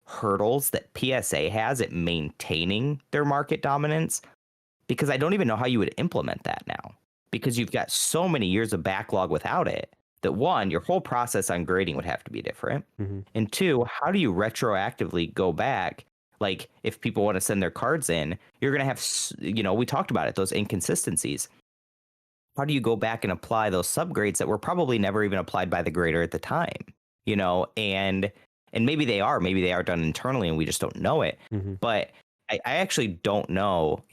hurdles that PSA has at maintaining their market dominance, because I don't even know how you would implement that now, because you've got so many years of backlog without it, that one, your whole process on grading would have to be different. And two, how do you retroactively go back? Like, if people want to send their cards in, you're going to have, we talked about it, those inconsistencies. How do you go back and apply those subgrades that were probably never even applied by the grader at the time? And maybe they are done internally and we just don't know it. But I actually don't know,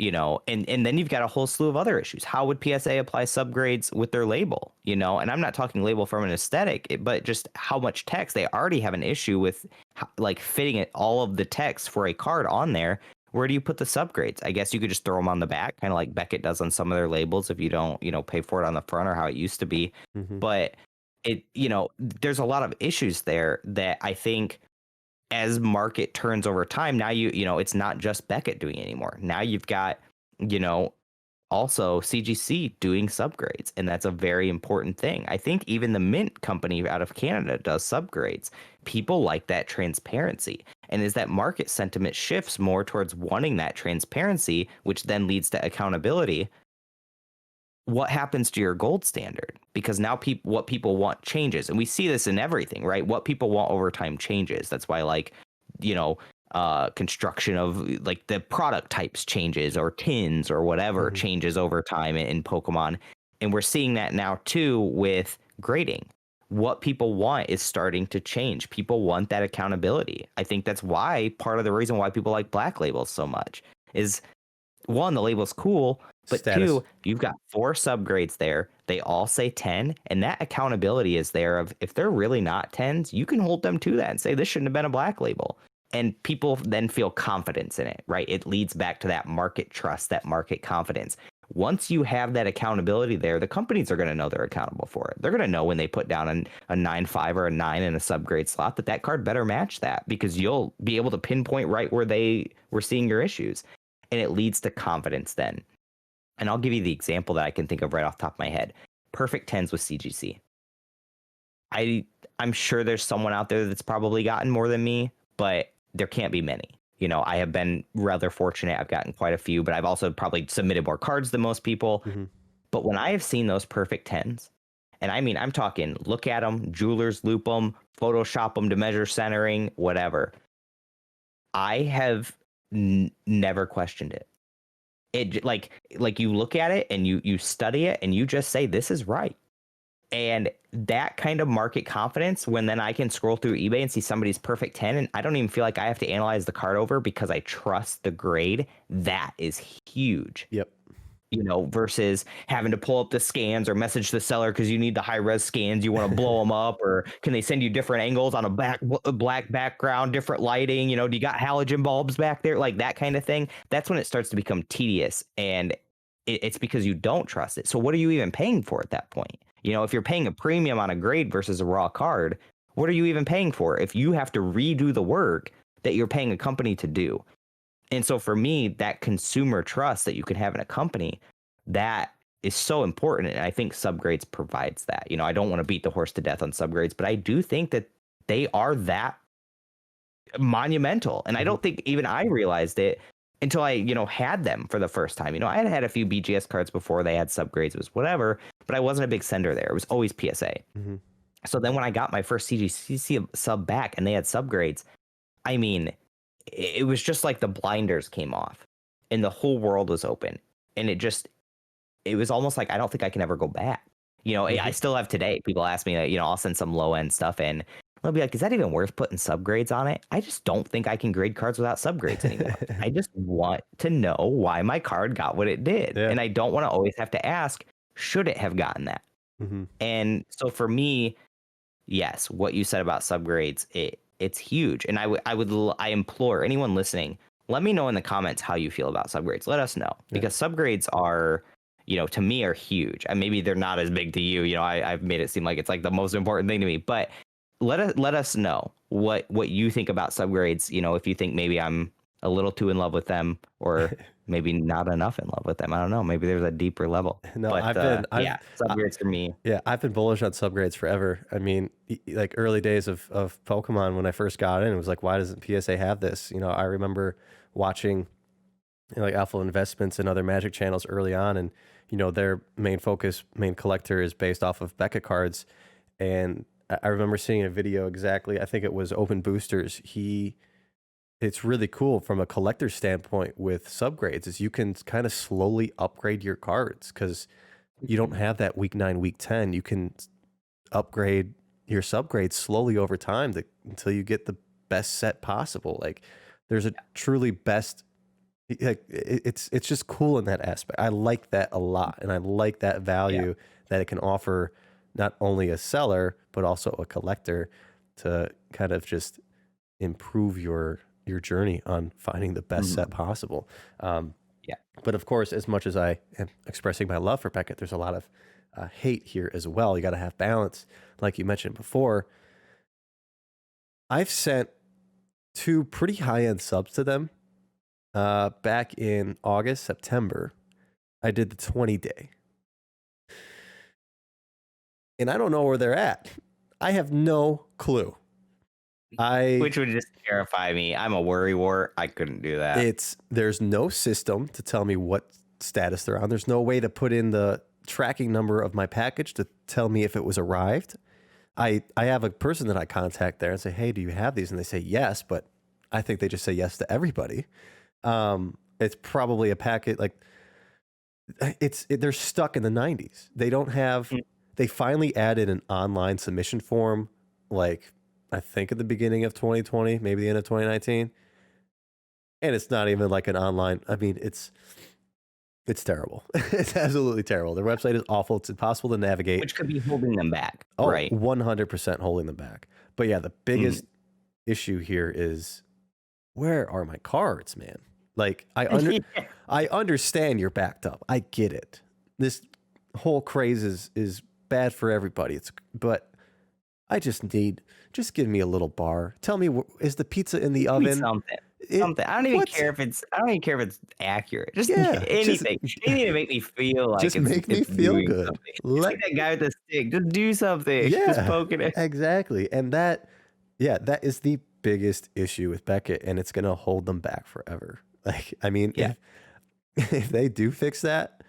and then you've got a whole slew of other issues. How would PSA apply subgrades with their label, and I'm not talking label from an aesthetic, but just how much text. They already have an issue with like fitting it, all of the text for a card on there. Where do you put the subgrades? I guess you could just throw them on the back, kind of like Beckett does on some of their labels if you don't, pay for it on the front, or how it used to be. But there's a lot of issues there that I think, as market turns over time, now it's not just Beckett doing it anymore. Now you've got, also CGC doing subgrades, and that's a very important thing. I think even the Mint company out of Canada does subgrades. People like that transparency. And as that market sentiment shifts more towards wanting that transparency, which then leads to accountability, what happens to your gold standard? because now what people want changes. And we see this in everything, right? What people want over time changes. That's why, like, you know, construction of like the product types changes, or tins or whatever changes over time in Pokemon. And we're seeing that now too with grading. What people want is starting to change. People want that accountability. I think that's why part of the reason why people like Black Labels so much is, one, the label's cool, but Status. two, you've got 4 subgrades there. They all say 10, and that accountability is there of, if they're really not 10s, you can hold them to that and say this shouldn't have been a Black Label. And people then feel confidence in it, right? It leads back to that market trust, that market confidence. Once you have that accountability there, the companies are going to know they're accountable for it. They're going to know when they put down a 9.5 or a 9 in a subgrade slot that card better match that, because you'll be able to pinpoint right where they were seeing your issues. And it leads to confidence then. And I'll give you the example that I can think of right off the top of my head. Perfect 10s with CGC. I'm sure there's someone out there that's probably gotten more than me, but there can't be many. You know, I have been rather fortunate. I've gotten quite a few, but I've also probably submitted more cards than most people. But when I have seen those perfect 10s, and I mean, I'm talking look at them, jewelers loop them, Photoshop them to measure centering, whatever. I have never questioned it. It like you look at it and you study it and you just say, this is right. And that kind of market confidence, when then I can scroll through eBay and see somebody's perfect 10 and I don't even feel like I have to analyze the card over because I trust the grade, that is huge. Yep. You know, versus having to pull up the scans or message the seller because you need the high res scans, you want to blow them up, or can they send you different angles on a black background, different lighting? You know, do you got halogen bulbs back there? Like that kind of thing. That's when it starts to become tedious, and it's because you don't trust it. So what are you even paying for at that point? You know, if you're paying a premium on a grade versus a raw card, what are you even paying for if you have to redo the work that you're paying a company to do? And so for me, that consumer trust that you can have in a company, that is so important. And I think subgrades provides that. You know, I don't want to beat the horse to death on subgrades, but I do think that they are that monumental. And I don't think even I realized it until I, you know, had them for the first time. You know, I had a few BGS cards before they had subgrades. It was whatever, but I wasn't a big sender there. It was always PSA. So then when I got my first CGC sub back and they had subgrades, I mean, it was just like the blinders came off and the whole world was open. And it was almost like, I don't think I can ever go back. You know, I still have today. People ask me, you know, I'll send some low end stuff in. I'll be like, is that even worth putting subgrades on it? I just don't think I can grade cards without subgrades anymore. I just want to know why my card got what it did. And I don't want to always have to ask, should it have gotten that? And so for me, yes, what you said about subgrades, it's huge. And I implore anyone listening, let me know in the comments how you feel about subgrades. Let us know, because subgrades are, you know, to me are huge. And maybe they're not as big to you. You know, I've made it seem like it's like the most important thing to me, but let us know what you think about subgrades. You know, if you think maybe I'm a little too in love with them, or maybe not enough in love with them. I don't know. Maybe there's a deeper level. No, but, subgrades for me. Yeah, I've been bullish on subgrades forever. I mean, like early days of Pokemon, when I first got in, it was like, why doesn't PSA have this? You know, I remember watching, you know, like Alpha Investments and other Magic channels early on, and you know, their main collector is based off of Becca cards, and I remember seeing a video exactly. I think it was Open Boosters. It's really cool from a collector standpoint with subgrades, is you can kind of slowly upgrade your cards, because you don't have that week 9, week 10. You can upgrade your subgrades slowly over time until you get the best set possible. Like, there's a truly best, like, it's just cool in that aspect. I like that a lot, and I like that value that it can offer not only a seller but also a collector to kind of just improve your journey on finding the best set possible. But of course, as much as I am expressing my love for Beckett, there's a lot of hate here as well. You got to have balance, like you mentioned before. I've sent 2 pretty high-end subs to them back in August, September. I did the 20-day. And I don't know where they're at. I have no clue. Which would just terrify me. I'm a worrywart. I couldn't do that. There's no system to tell me what status they're on. There's no way to put in the tracking number of my package to tell me if it was arrived. I have a person that I contact there and say, hey, do you have these? And they say yes, but I think they just say yes to everybody. It's probably a packet like they're stuck in the 90s. They don't have, they finally added an online submission form, like I think at the beginning of 2020, maybe the end of 2019. And it's not even like an online, I mean, it's terrible. It's absolutely terrible. Their website is awful. It's impossible to navigate. Which could be holding them back. Oh, right. 100% holding them back. But yeah, the biggest issue here is, where are my cards, man? Like I understand you're backed up. I get it. This whole craze is bad for everybody. But I just give me a little bar. Tell me, is the pizza in the oven? Something. I don't even care if it's accurate. Just anything. You need to make me feel like just make me feel good. Like that guy with the stick. Just do something. Yeah, just poking it. Exactly. And that is the biggest issue with Beckett, and it's gonna hold them back forever. Like, I mean, if they do fix that,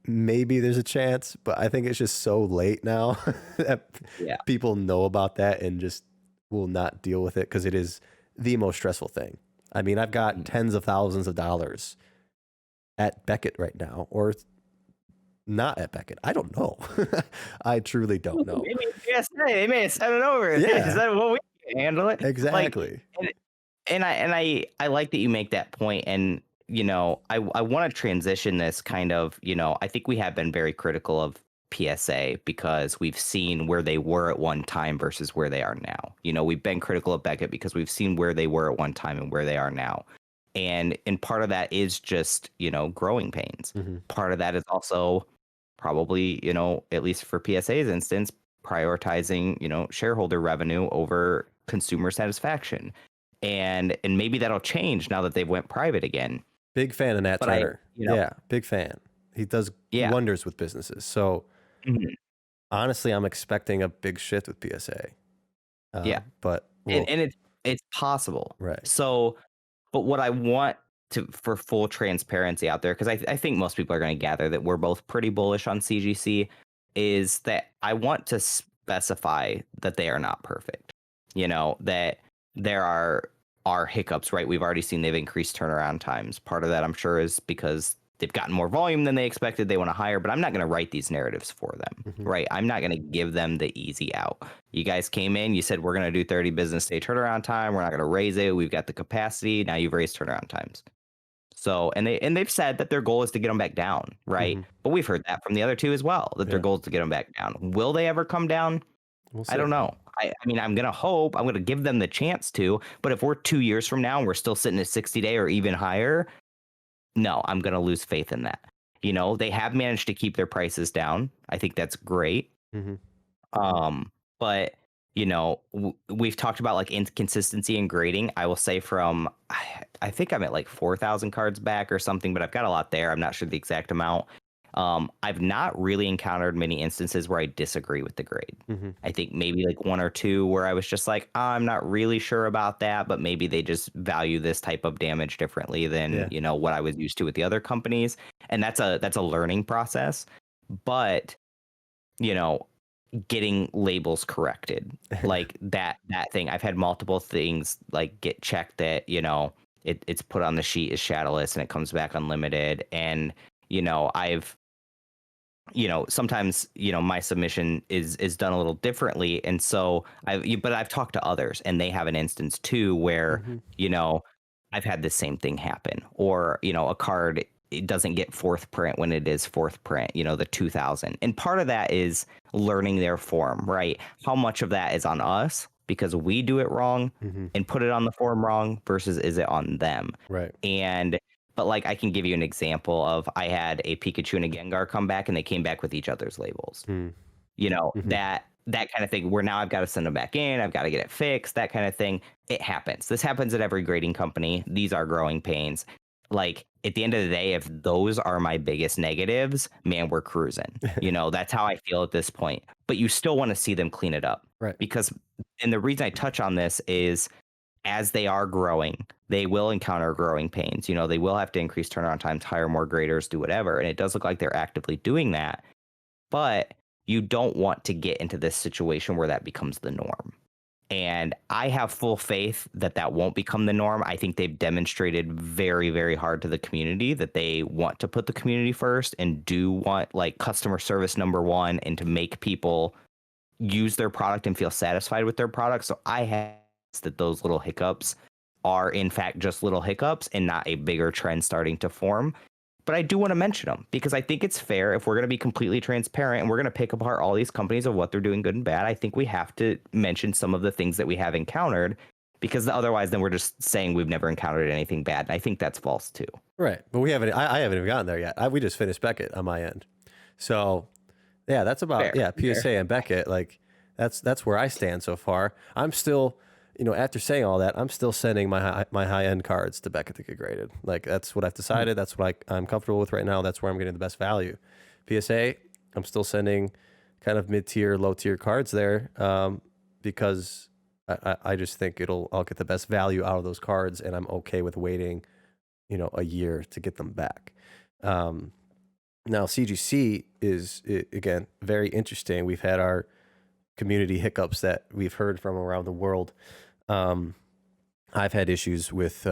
maybe there's a chance, but I think it's just so late now that people know about that and just will not deal with it, because it is the most stressful thing. I mean, I've got tens of thousands of dollars at Beckett right now, or not at Beckett. I don't know. I truly don't know. Maybe PSA, they may have sent it over. Yeah. Is that what we can handle it? Exactly. Like, and I like that you make that point. And, you know, I want to transition this kind of, you know, I think we have been very critical of PSA because we've seen where they were at one time versus where they are now. You know, we've been critical of Beckett because we've seen where they were at one time and where they are now. And part of that is just, you know, growing pains. Part of that is also probably, you know, at least for PSA's instance, prioritizing, you know, shareholder revenue over consumer satisfaction. And maybe that'll change now that they went private again. Big fan of Nat Turner. Big fan. He does wonders with businesses. So honestly, I'm expecting a big shift with PSA. But and it's possible. Right. So, but what I want for full transparency out there, because I think most people are going to gather that we're both pretty bullish on CGC, is that I want to specify that they are not perfect. You know, that there are hiccups, right? We've already seen they've increased turnaround times. Part of that, I'm sure, is because they've gotten more volume than they expected. They want to hire, but I'm not going to write these narratives for them, right? I'm not going to give them the easy out. You guys came in, you said, we're going to do 30 business day turnaround time. We're not going to raise it. We've got the capacity. Now you've raised turnaround times. So, and they've said that their goal is to get them back down, right? But we've heard that from the other two as well, that their goal is to get them back down. Will they ever come down? We'll see. I don't know. I mean, I'm going to hope, I'm going to give them the chance to, but if we're 2 years from now and we're still sitting at 60-day or even higher, no, I'm going to lose faith in that. You know, they have managed to keep their prices down. I think that's great. But, you know, we've talked about like inconsistency in grading. I will say I think I'm at like 4,000 cards back or something, but I've got a lot there. I'm not sure the exact amount. I've not really encountered many instances where I disagree with the grade. I think maybe like one or two where I was just like, I'm not really sure about that, but maybe they just value this type of damage differently than, you know, what I was used to with the other companies. And that's a learning process. But, you know, getting labels corrected, like that thing, I've had multiple things like get checked that, you know, it's put on the sheet as shadowless and it comes back unlimited. And, you know, sometimes, you know, my submission is done a little differently. And so but I've talked to others and they have an instance too, where, you know, I've had the same thing happen, or, you know, a card, it doesn't get fourth print when it is fourth print, you know, the 2000. And part of that is learning their form, right? How much of that is on us because we do it wrong and put it on the form wrong versus is it on them? Right. But like, I can give you an example of, I had a Pikachu and a Gengar come back and they came back with each other's labels. You know, that kind of thing, where now I've got to send them back in. I've got to get it fixed, that kind of thing. It happens. This happens at every grading company. These are growing pains. Like, at the end of the day, if those are my biggest negatives, man, we're cruising. You know, that's how I feel at this point. But you still want to see them clean it up. Right. Because, and the reason I touch on this is, as they are growing, they will encounter growing pains. You know, they will have to increase turnaround times, hire more graders, do whatever. And it does look like they're actively doing that. But you don't want to get into this situation where that becomes the norm. And I have full faith that that won't become the norm. I think they've demonstrated very, very hard to the community that they want to put the community first and do want like customer service number one and to make people use their product and feel satisfied with their product. So I have that those little hiccups are in fact just little hiccups and not a bigger trend starting to form. But I do want to mention them because I think it's fair if we're going to be completely transparent and we're going to pick apart all these companies of what they're doing good and bad. I think we have to mention some of the things that we have encountered because otherwise then we're just saying we've never encountered anything bad. And I think that's false too. Right. But we haven't, I haven't even gotten there yet. We just finished Beckett on my end. So yeah, that's about, Fair, PSA fair. and Beckett. Like that's where I stand so far. I'm still, after saying all that, I'm still sending my high end cards to Beckett to get graded. Like that's what I've decided. That's what I'm comfortable with right now. That's where I'm getting the best value. PSA, I'm still sending kind of mid tier, low tier cards there because I just think I'll get the best value out of those cards, and I'm okay with waiting, a year to get them back. Now CGC is again very interesting. We've had our community hiccups that we've heard from around the world. I've had issues with,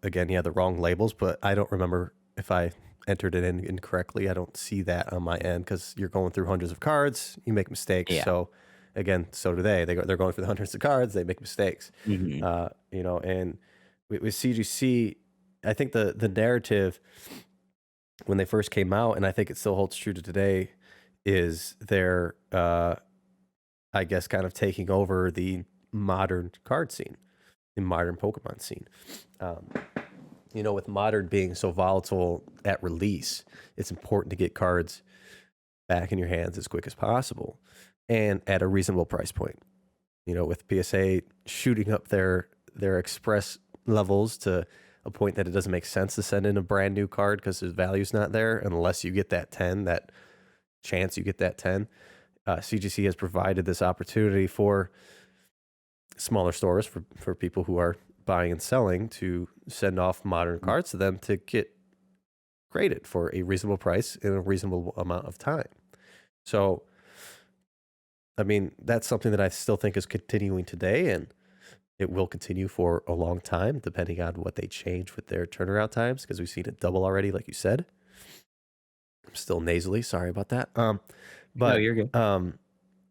again, the wrong labels, but I don't remember if I entered it in incorrectly. I don't see that on my end because you're going through hundreds of cards. You make mistakes. Yeah. So again, so do they. They're going through the hundreds of cards. They make mistakes. Mhm. And with CGC, I think the narrative when they first came out, and I think it still holds true to today, is they're, I guess, kind of taking over the modern card scene, the modern Pokemon scene. With modern being so volatile at release, it's important to get cards back in your hands as quick as possible and at a reasonable price point. With PSA shooting up their express levels to a point that it doesn't make sense to send in a brand new card because the value's not there unless you get that 10, that chance you get that 10. CGC has provided this opportunity for smaller stores, for people who are buying and selling, to send off modern cards to them to get graded for a reasonable price in a reasonable amount of time. So, I mean, that's something that I still think is continuing today, and it will continue for a long time, depending on what they change with their turnaround times, because we've seen it double already, like you said. I'm still nasally, sorry about that. But No, you're good.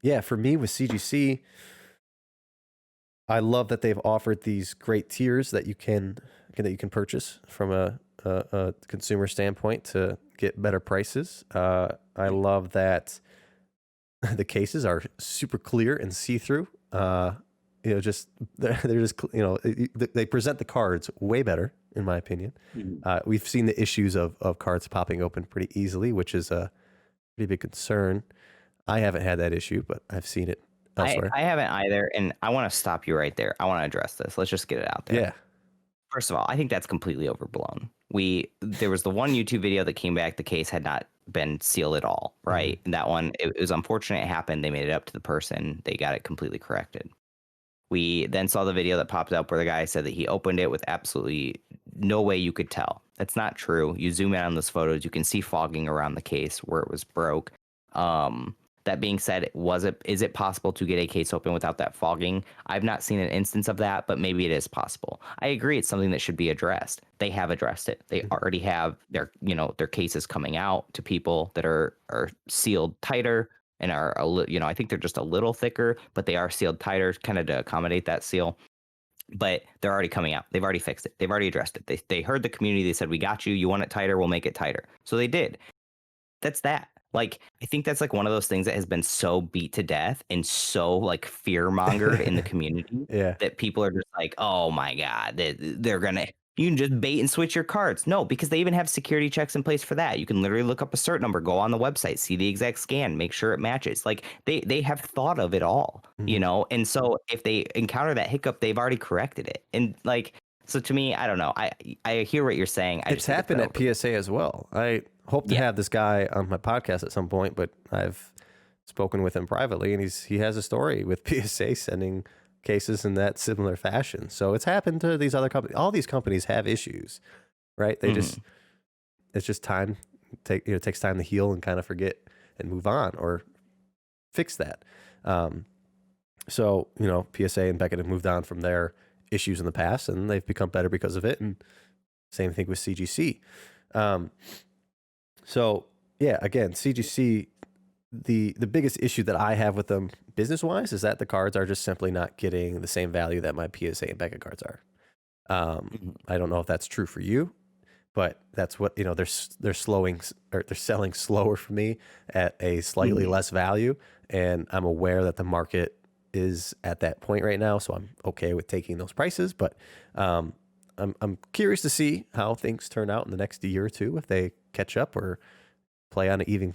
yeah, for me with CGC, I love that they've offered these great tiers that you can purchase from a consumer standpoint to get better prices. I love that the cases are super clear and see-through. Just they're just they present the cards way better, in my opinion. We've seen the issues of cards popping open pretty easily, which is a pretty big concern. I haven't had that issue, but I've seen it elsewhere. I haven't either. And I want to stop you right there. I want to address this. Let's just get it out there. Yeah. First of all, I think that's completely overblown. There was the one YouTube video that came back. The case had not been sealed at all, right? And that one, it was unfortunate it happened. They made it up to the person. They got it completely corrected. We then saw the video that popped up where the guy said that he opened it with absolutely no way you could tell. That's not true. You zoom in on those photos, you can see fogging around the case where it was broke. That being said, is it possible to get a case open without that fogging? I've not seen an instance of that, but maybe it is possible. I agree it's something that should be addressed. They have addressed it. They already have their cases coming out to people that are sealed tighter and are I think they're just a little thicker, but they are sealed tighter kind of to accommodate that seal. But they're already coming out. They've already fixed it. They've already addressed it. They heard the community. They said, we got you. You want it tighter? We'll make it tighter. So they did. That's that. Like, I think that's like one of those things that has been so beat to death and so like fear mongered in the community that people are just like, oh my God, they're going to, you can just bait and switch your cards. No, because they even have security checks in place for that. You can literally look up a cert number, go on the website, see the exact scan, make sure it matches. Like they have thought of it all, And so if they encounter that hiccup, they've already corrected it. And like, so to me, I don't know. I hear what you're saying. It's happened at PSA as well. I hope to have this guy on my podcast at some point, but I've spoken with him privately, and he has a story with PSA sending cases in that similar fashion. So it's happened to these other companies. All these companies have issues, right? They just, it's just time. It takes time to heal and kind of forget and move on or fix that. So, PSA and Beckett have moved on from their issues in the past, and they've become better because of it. And same thing with CGC. So yeah, again, CGC, the biggest issue that I have with them business-wise is that the cards are just simply not getting the same value that my PSA and Beckett cards are. I don't know if that's true for you, but that's what, they're slowing, or they're selling slower for me at a slightly less value. And I'm aware that the market is at that point right now. So I'm okay with taking those prices, but, I'm curious to see how things turn out in the next year or two, if they catch up or play on an even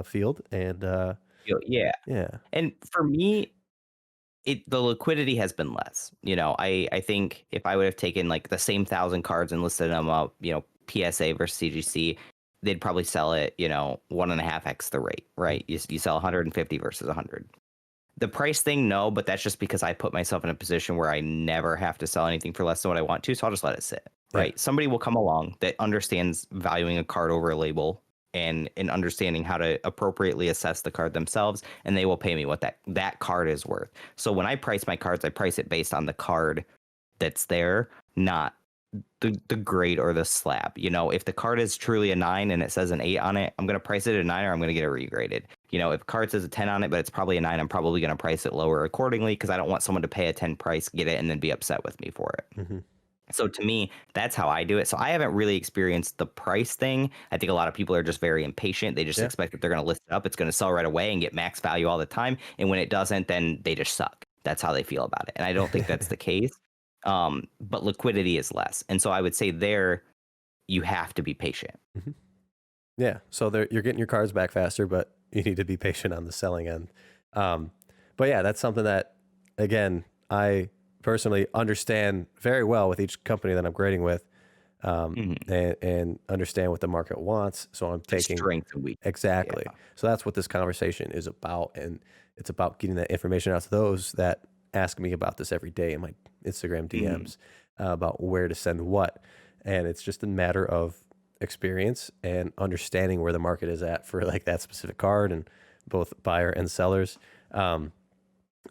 field. And, Yeah. yeah. And for me, the liquidity has been less. I think if I would have taken like the same 1,000 cards and listed them up, PSA versus CGC, they'd probably sell it, 1.5x the rate, right? You sell 150 versus 100. The price thing, no, but that's just because I put myself in a position where I never have to sell anything for less than what I want to. So I'll just let it sit, right? Yeah. Somebody will come along that understands valuing a card over a label and understanding how to appropriately assess the card themselves, and they will pay me what that card is worth. So when I price my cards, I price it based on the card that's there, not the grade or the slab. If the card is truly a 9 and it says an 8 on it, I'm going to price it at a 9 or I'm going to get it regraded. If a card says a 10 on it, but it's probably a 9, I'm probably going to price it lower accordingly, because I don't want someone to pay a 10 price, get it, and then be upset with me for it. So to me, that's how I do it. So I haven't really experienced the price thing. I think a lot of people are just very impatient. They just expect that they're going to list it up, it's going to sell right away and get max value all the time. And when it doesn't, then they just suck. That's how they feel about it. And I don't think that's the case. But liquidity is less. And so I would say there, you have to be patient. Yeah. So you're getting your cards back faster, but you need to be patient on the selling end. But yeah, that's something that, again, I personally understand very well with each company that I'm grading with, and understand what the market wants. So I'm taking strength and weakness. Exactly. Yeah. So that's what this conversation is about. And it's about getting that information out to those that ask me about this every day in my Instagram DMs, about where to send what. And it's just a matter of experience and understanding where the market is at for like that specific card, and both buyer and sellers.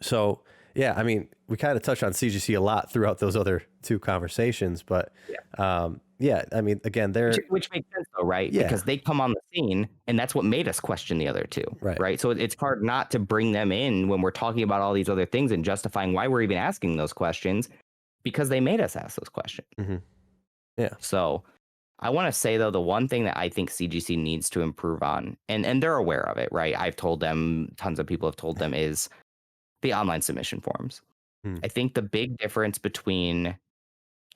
So yeah, I mean, we kind of touched on CGC a lot throughout those other two conversations, but yeah, I mean, again, which makes sense though, right? Yeah. Because they come on the scene, and that's what made us question the other two, right? So it's hard not to bring them in when we're talking about all these other things and justifying why we're even asking those questions, because they made us ask those questions. Yeah. So I want to say, though, the one thing that I think CGC needs to improve on, and they're aware of it, right? I've told them, tons of people have told them, is the online submission forms. I think the big difference between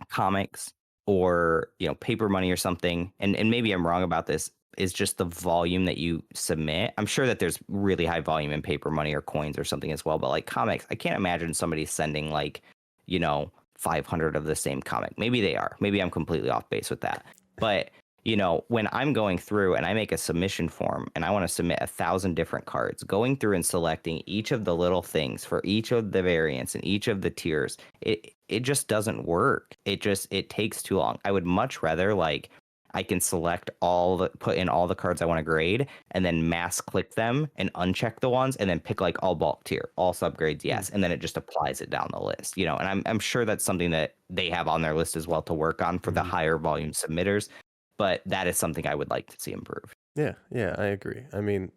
comics or, paper money or something, and maybe I'm wrong about this, is just the volume that you submit. I'm sure that there's really high volume in paper money or coins or something as well, but like comics, I can't imagine somebody sending like, 500 of the same comic. Maybe they are. Maybe I'm completely off base with that. But, when I'm going through and I make a submission form and I want to submit 1,000 different cards, going through and selecting each of the little things for each of the variants and each of the tiers, it just doesn't work. It takes too long. I would much rather, like, I can put in all the cards I want to grade, and then mass click them and uncheck the ones, and then pick like all bulk tier, all subgrades, yes, and then it just applies it down the list. And I'm sure that's something that they have on their list as well to work on for the higher volume submitters. But that is something I would like to see improved. Yeah, I agree. I mean,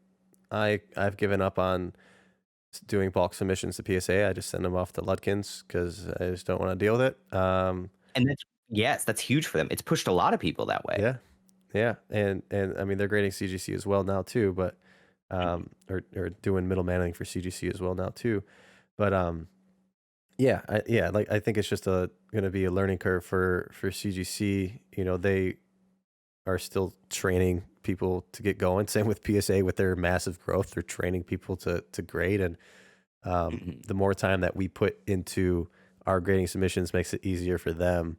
I've given up on doing bulk submissions to PSA. I just send them off to Ludkins because I just don't want to deal with it. And that's huge for them. It's pushed a lot of people that way. Yeah, and I mean, they're grading CGC as well now too, but or doing middle managing for CGC as well now too, but I think it's just going to be a learning curve for CGC. They are still training people to get going. Same with PSA with their massive growth. They're training people to grade. And the more time that we put into our grading submissions makes it easier for them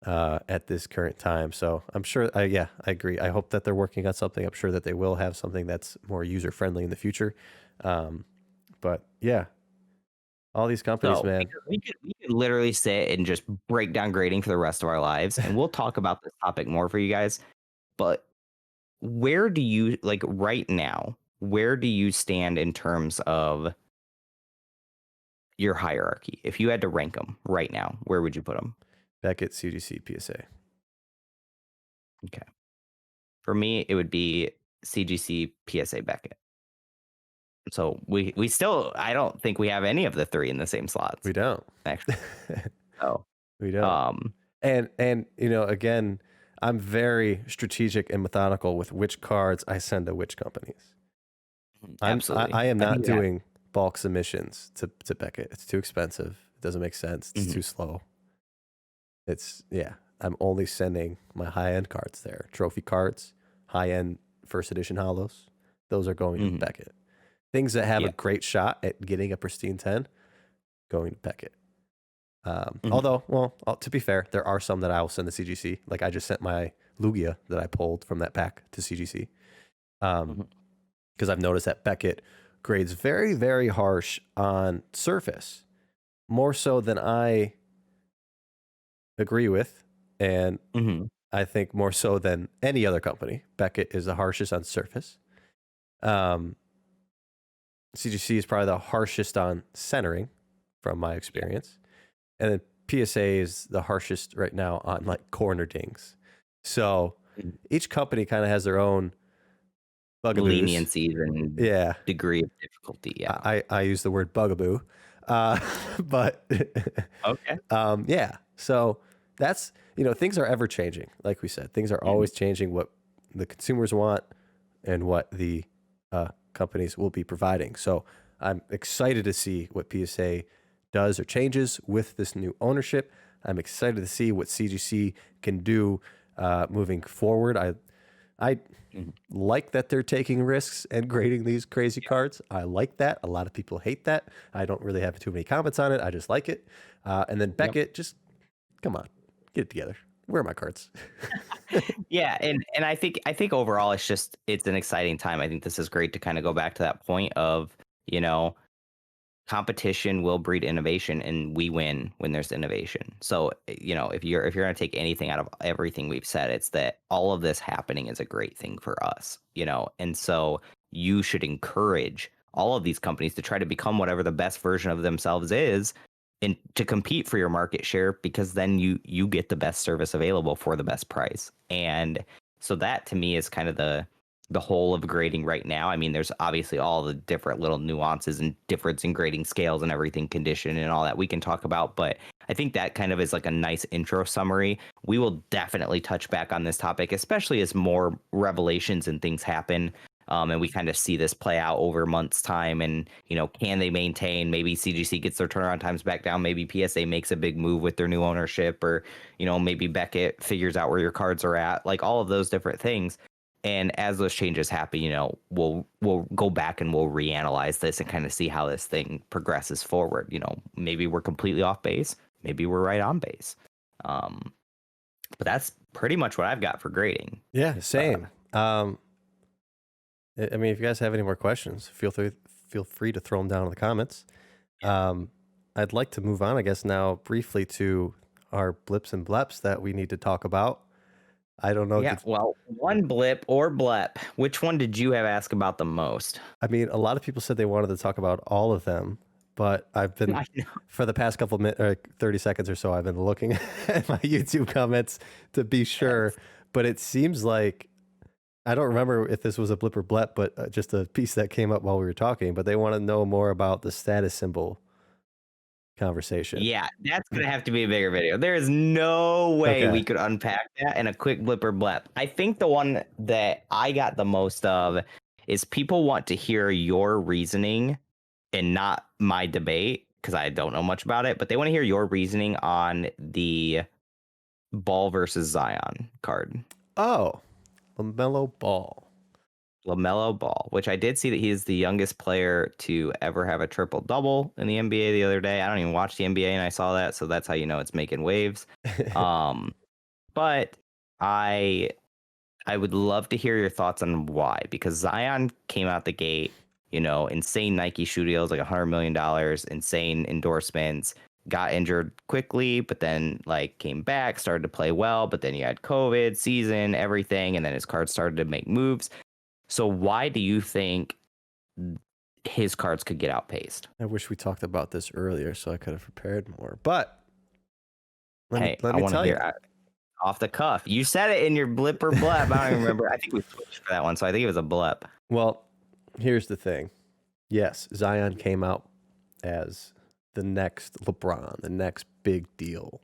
at this current time. So I'm sure, I agree. I hope that they're working on something. I'm sure that they will have something that's more user-friendly in the future. But yeah, All these companies, So man. because we could literally sit and just break down grading for the rest of our lives, and we'll talk about this topic more for you guys. But where do you like right now? Where do you stand in terms of your hierarchy? If you had to rank them right now, where would you put them? Beckett, CGC, PSA. Okay. For me, it would be CGC, PSA, Beckett. So we still, I don't think we have any of the three in the same slots. We don't. Actually. So We don't. And you know, again, I'm very strategic and methodical with which cards I send to which companies. Absolutely. I am I not think that- doing bulk submissions to Beckett. It's too expensive. It doesn't make sense. It's too slow. I'm only sending my high-end cards there. Trophy cards, high-end first edition holos. Those are going to Beckett. Things that have a great shot at getting a pristine 10, going to Beckett. Although, well, to be fair, there are some that I will send to CGC. Like I just sent my Lugia that I pulled from that pack to CGC. Because I've noticed that Beckett grades very, very harsh on surface, more so than I agree with. And I think more so than any other company, Beckett is the harshest on surface. CGC is probably the harshest on centering from my experience. And then PSA is the harshest right now on like corner dings. So each company kind of has their own bugaboos. Leniencies and degree of difficulty. Yeah. I use the word bugaboo. But okay. So that's, you know, things are ever changing. Like we said, things are always changing what the consumers want and what the companies will be providing. So I'm excited to see what PSA does or changes with this new ownership. I'm excited to see what CGC can do moving forward. I like that they're taking risks and grading these crazy cards. I like that. A lot of people hate that. I don't really have too many comments on it. I just like it. And then Beckett, just come on, get it together. Where are my cards? Yeah, and I think overall it's an exciting time. I think this is great to kind of go back to that point of, you know, competition will breed innovation, and we win when there's innovation. So, you know, if you're going to take anything out of everything we've said, it's that all of this happening is a great thing for us, you know. And so you should encourage all of these companies to try to become whatever the best version of themselves is, and to compete for your market share, because then you get the best service available for the best price. And so that to me is kind of the whole of grading right now. I mean, there's obviously all the different little nuances and difference in grading scales and everything, condition and all that we can talk about. But I think that kind of is like a nice intro summary. We will definitely touch back on this topic, especially as more revelations and things happen. And we kind of see this play out over months' time. And, you know, can they maintain? Maybe CGC gets their turnaround times back down. Maybe PSA makes a big move with their new ownership, or, you know, maybe Beckett figures out where your cards are at, like all of those different things. And as those changes happen, you know, we'll go back and we'll reanalyze this and kind of see how this thing progresses forward. You know, maybe we're completely off base. Maybe we're right on base. But that's pretty much what I've got for grading. Yeah, same. I mean, if you guys have any more questions, feel free to throw them down in the comments. I'd like to move on, I guess, now briefly to our blips and bleps that we need to talk about. I don't know. Yeah, well, one blip or blep. Which one did you have asked about the most? I mean, a lot of people said they wanted to talk about all of them, but I've been, for the past couple minutes, or 30 seconds or so, I've been looking at my YouTube comments to be sure. But it seems like, I don't remember if this was a blip or blep, but just a piece that came up while we were talking, but they want to know more about the status symbol conversation. Yeah, that's going to have to be a bigger video. There is no way we could unpack that in a quick blip or blep. I think the one that I got the most of is people want to hear your reasoning and not my debate, because I don't know much about it, but they want to hear your reasoning on the Ball versus Zion card. Oh, LaMelo Ball. LaMelo Ball, which I did see that he is the youngest player to ever have a triple-double in the NBA the other day. I don't even watch the NBA, and I saw that, so that's how you know it's making waves. But I would love to hear your thoughts on why, because Zion came out the gate, insane Nike shoe deals, like $100 million, insane endorsements, got injured quickly, but then like came back, started to play well, but then you had COVID season, everything, and then his cards started to make moves. So why do you think his cards could get outpaced? I wish we talked about this earlier so I could have prepared more. But let I me want to tell you. hear off the cuff. You said it in your blip or blep. I don't even remember. I think we switched for that one, so I think it was a blep. Well, here's the thing. Yes, Zion came out as the next LeBron, the next big deal.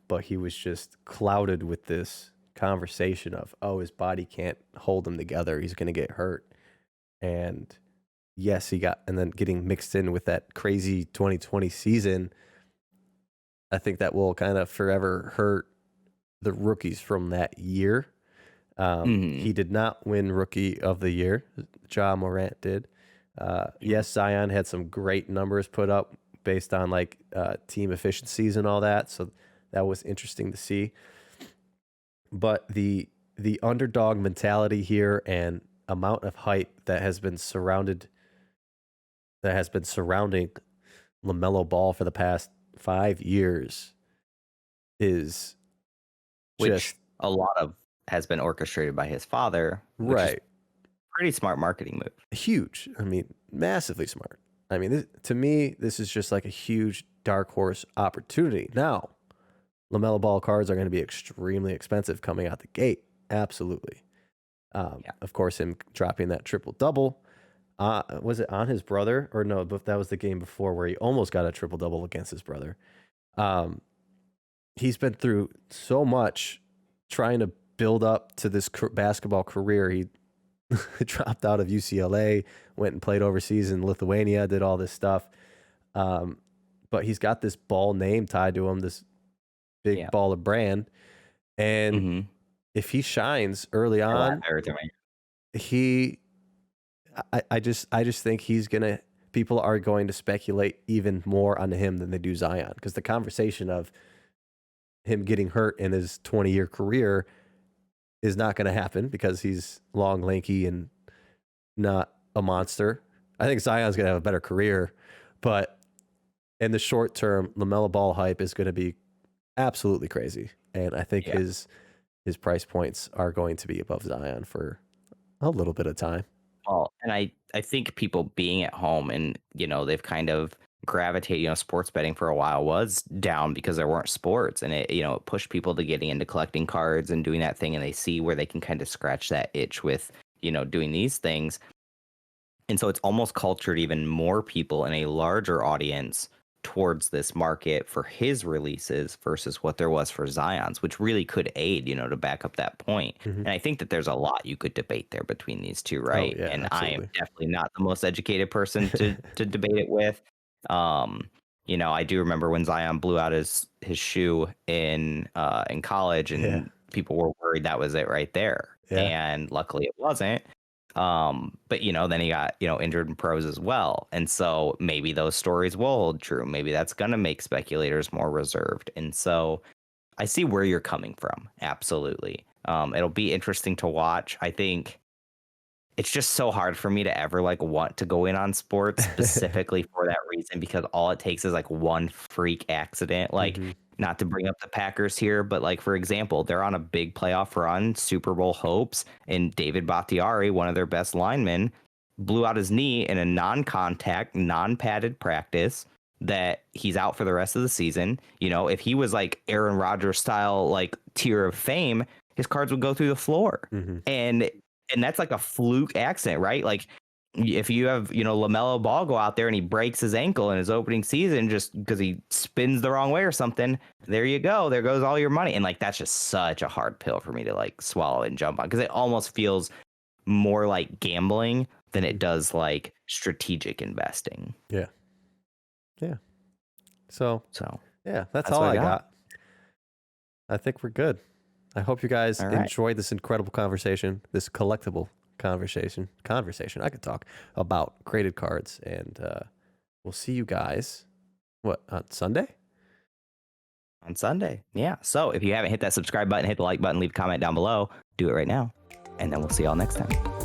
But he was just clouded with this conversation of, oh, his body can't hold him together. He's going to get hurt. And yes, and then getting mixed in with that crazy 2020 season, I think that will kind of forever hurt the rookies from that year. He did not win Rookie of the Year. Ja Morant did. Yes, Zion had some great numbers put up based on like team efficiencies and all that. So that was interesting to see. But the underdog mentality here and amount of hype that has been surrounding LaMelo Ball for the past 5 years is which a lot of has been orchestrated by his father, which right. Is pretty smart marketing move. Huge. I mean, massively smart. I mean, to me, this is just like a huge dark horse opportunity. Now, LaMelo Ball cards are going to be extremely expensive coming out the gate. Absolutely. Of course, him dropping that triple-double. Was it on his brother? Or no, but that was the game before where he almost got a triple-double against his brother. He's been through so much trying to build up to this basketball career. He dropped out of UCLA, went and played overseas in Lithuania, did all this stuff. But he's got this Ball name tied to him, this big baller brand. And if he shines early on, I just think people are going to speculate even more on him than they do Zion, because the conversation of him getting hurt in his 20-year career is not going to happen because he's long, lanky, and not a monster. I think Zion's going to have a better career, but in the short term, LaMelo Ball hype is going to be absolutely crazy. And I think his price points are going to be above Zion for a little bit of time. Well, and I think people being at home and, they've kind of gravitated, sports betting for a while was down because there weren't sports, and it pushed people to getting into collecting cards and doing that thing, and they see where they can kind of scratch that itch with, doing these things. And so it's almost cultured even more people in a larger audience towards this market for his releases versus what there was for Zion's, which really could aid, to back up that point. And I think that there's a lot you could debate there between these two, right? And absolutely. I am definitely not the most educated person to debate it with. I do remember when Zion blew out his shoe in college, and people were worried that was it right there. And luckily it wasn't. But then he got, injured in pros as well. And so maybe those stories will hold true. Maybe that's going to make speculators more reserved. And so I see where you're coming from. Absolutely. It'll be interesting to watch. I think it's just so hard for me to ever want to go in on sports specifically for that reason, because all it takes is one freak accident. Not to bring up the Packers here, but for example, they're on a big playoff run, Super Bowl hopes, and David Bakhtiari, one of their best linemen, blew out his knee in a non-contact, non-padded practice that he's out for the rest of the season. If he was Aaron Rodgers style, tier of fame, his cards would go through the floor. And that's a fluke accident, right? If you have, LaMelo Ball go out there and he breaks his ankle in his opening season just because he spins the wrong way or something, there you go. There goes all your money. And that's just such a hard pill for me to swallow and jump on, because it almost feels more like gambling than it does strategic investing. Yeah. So yeah, that's all I got. I think we're good. I hope you guys enjoyed this incredible conversation, this collectible conversation. I could talk about graded cards, and we'll see you guys on Sunday? On Sunday. Yeah. So if you haven't hit that subscribe button, hit the like button, leave a comment down below, do it right now, and then we'll see y'all next time.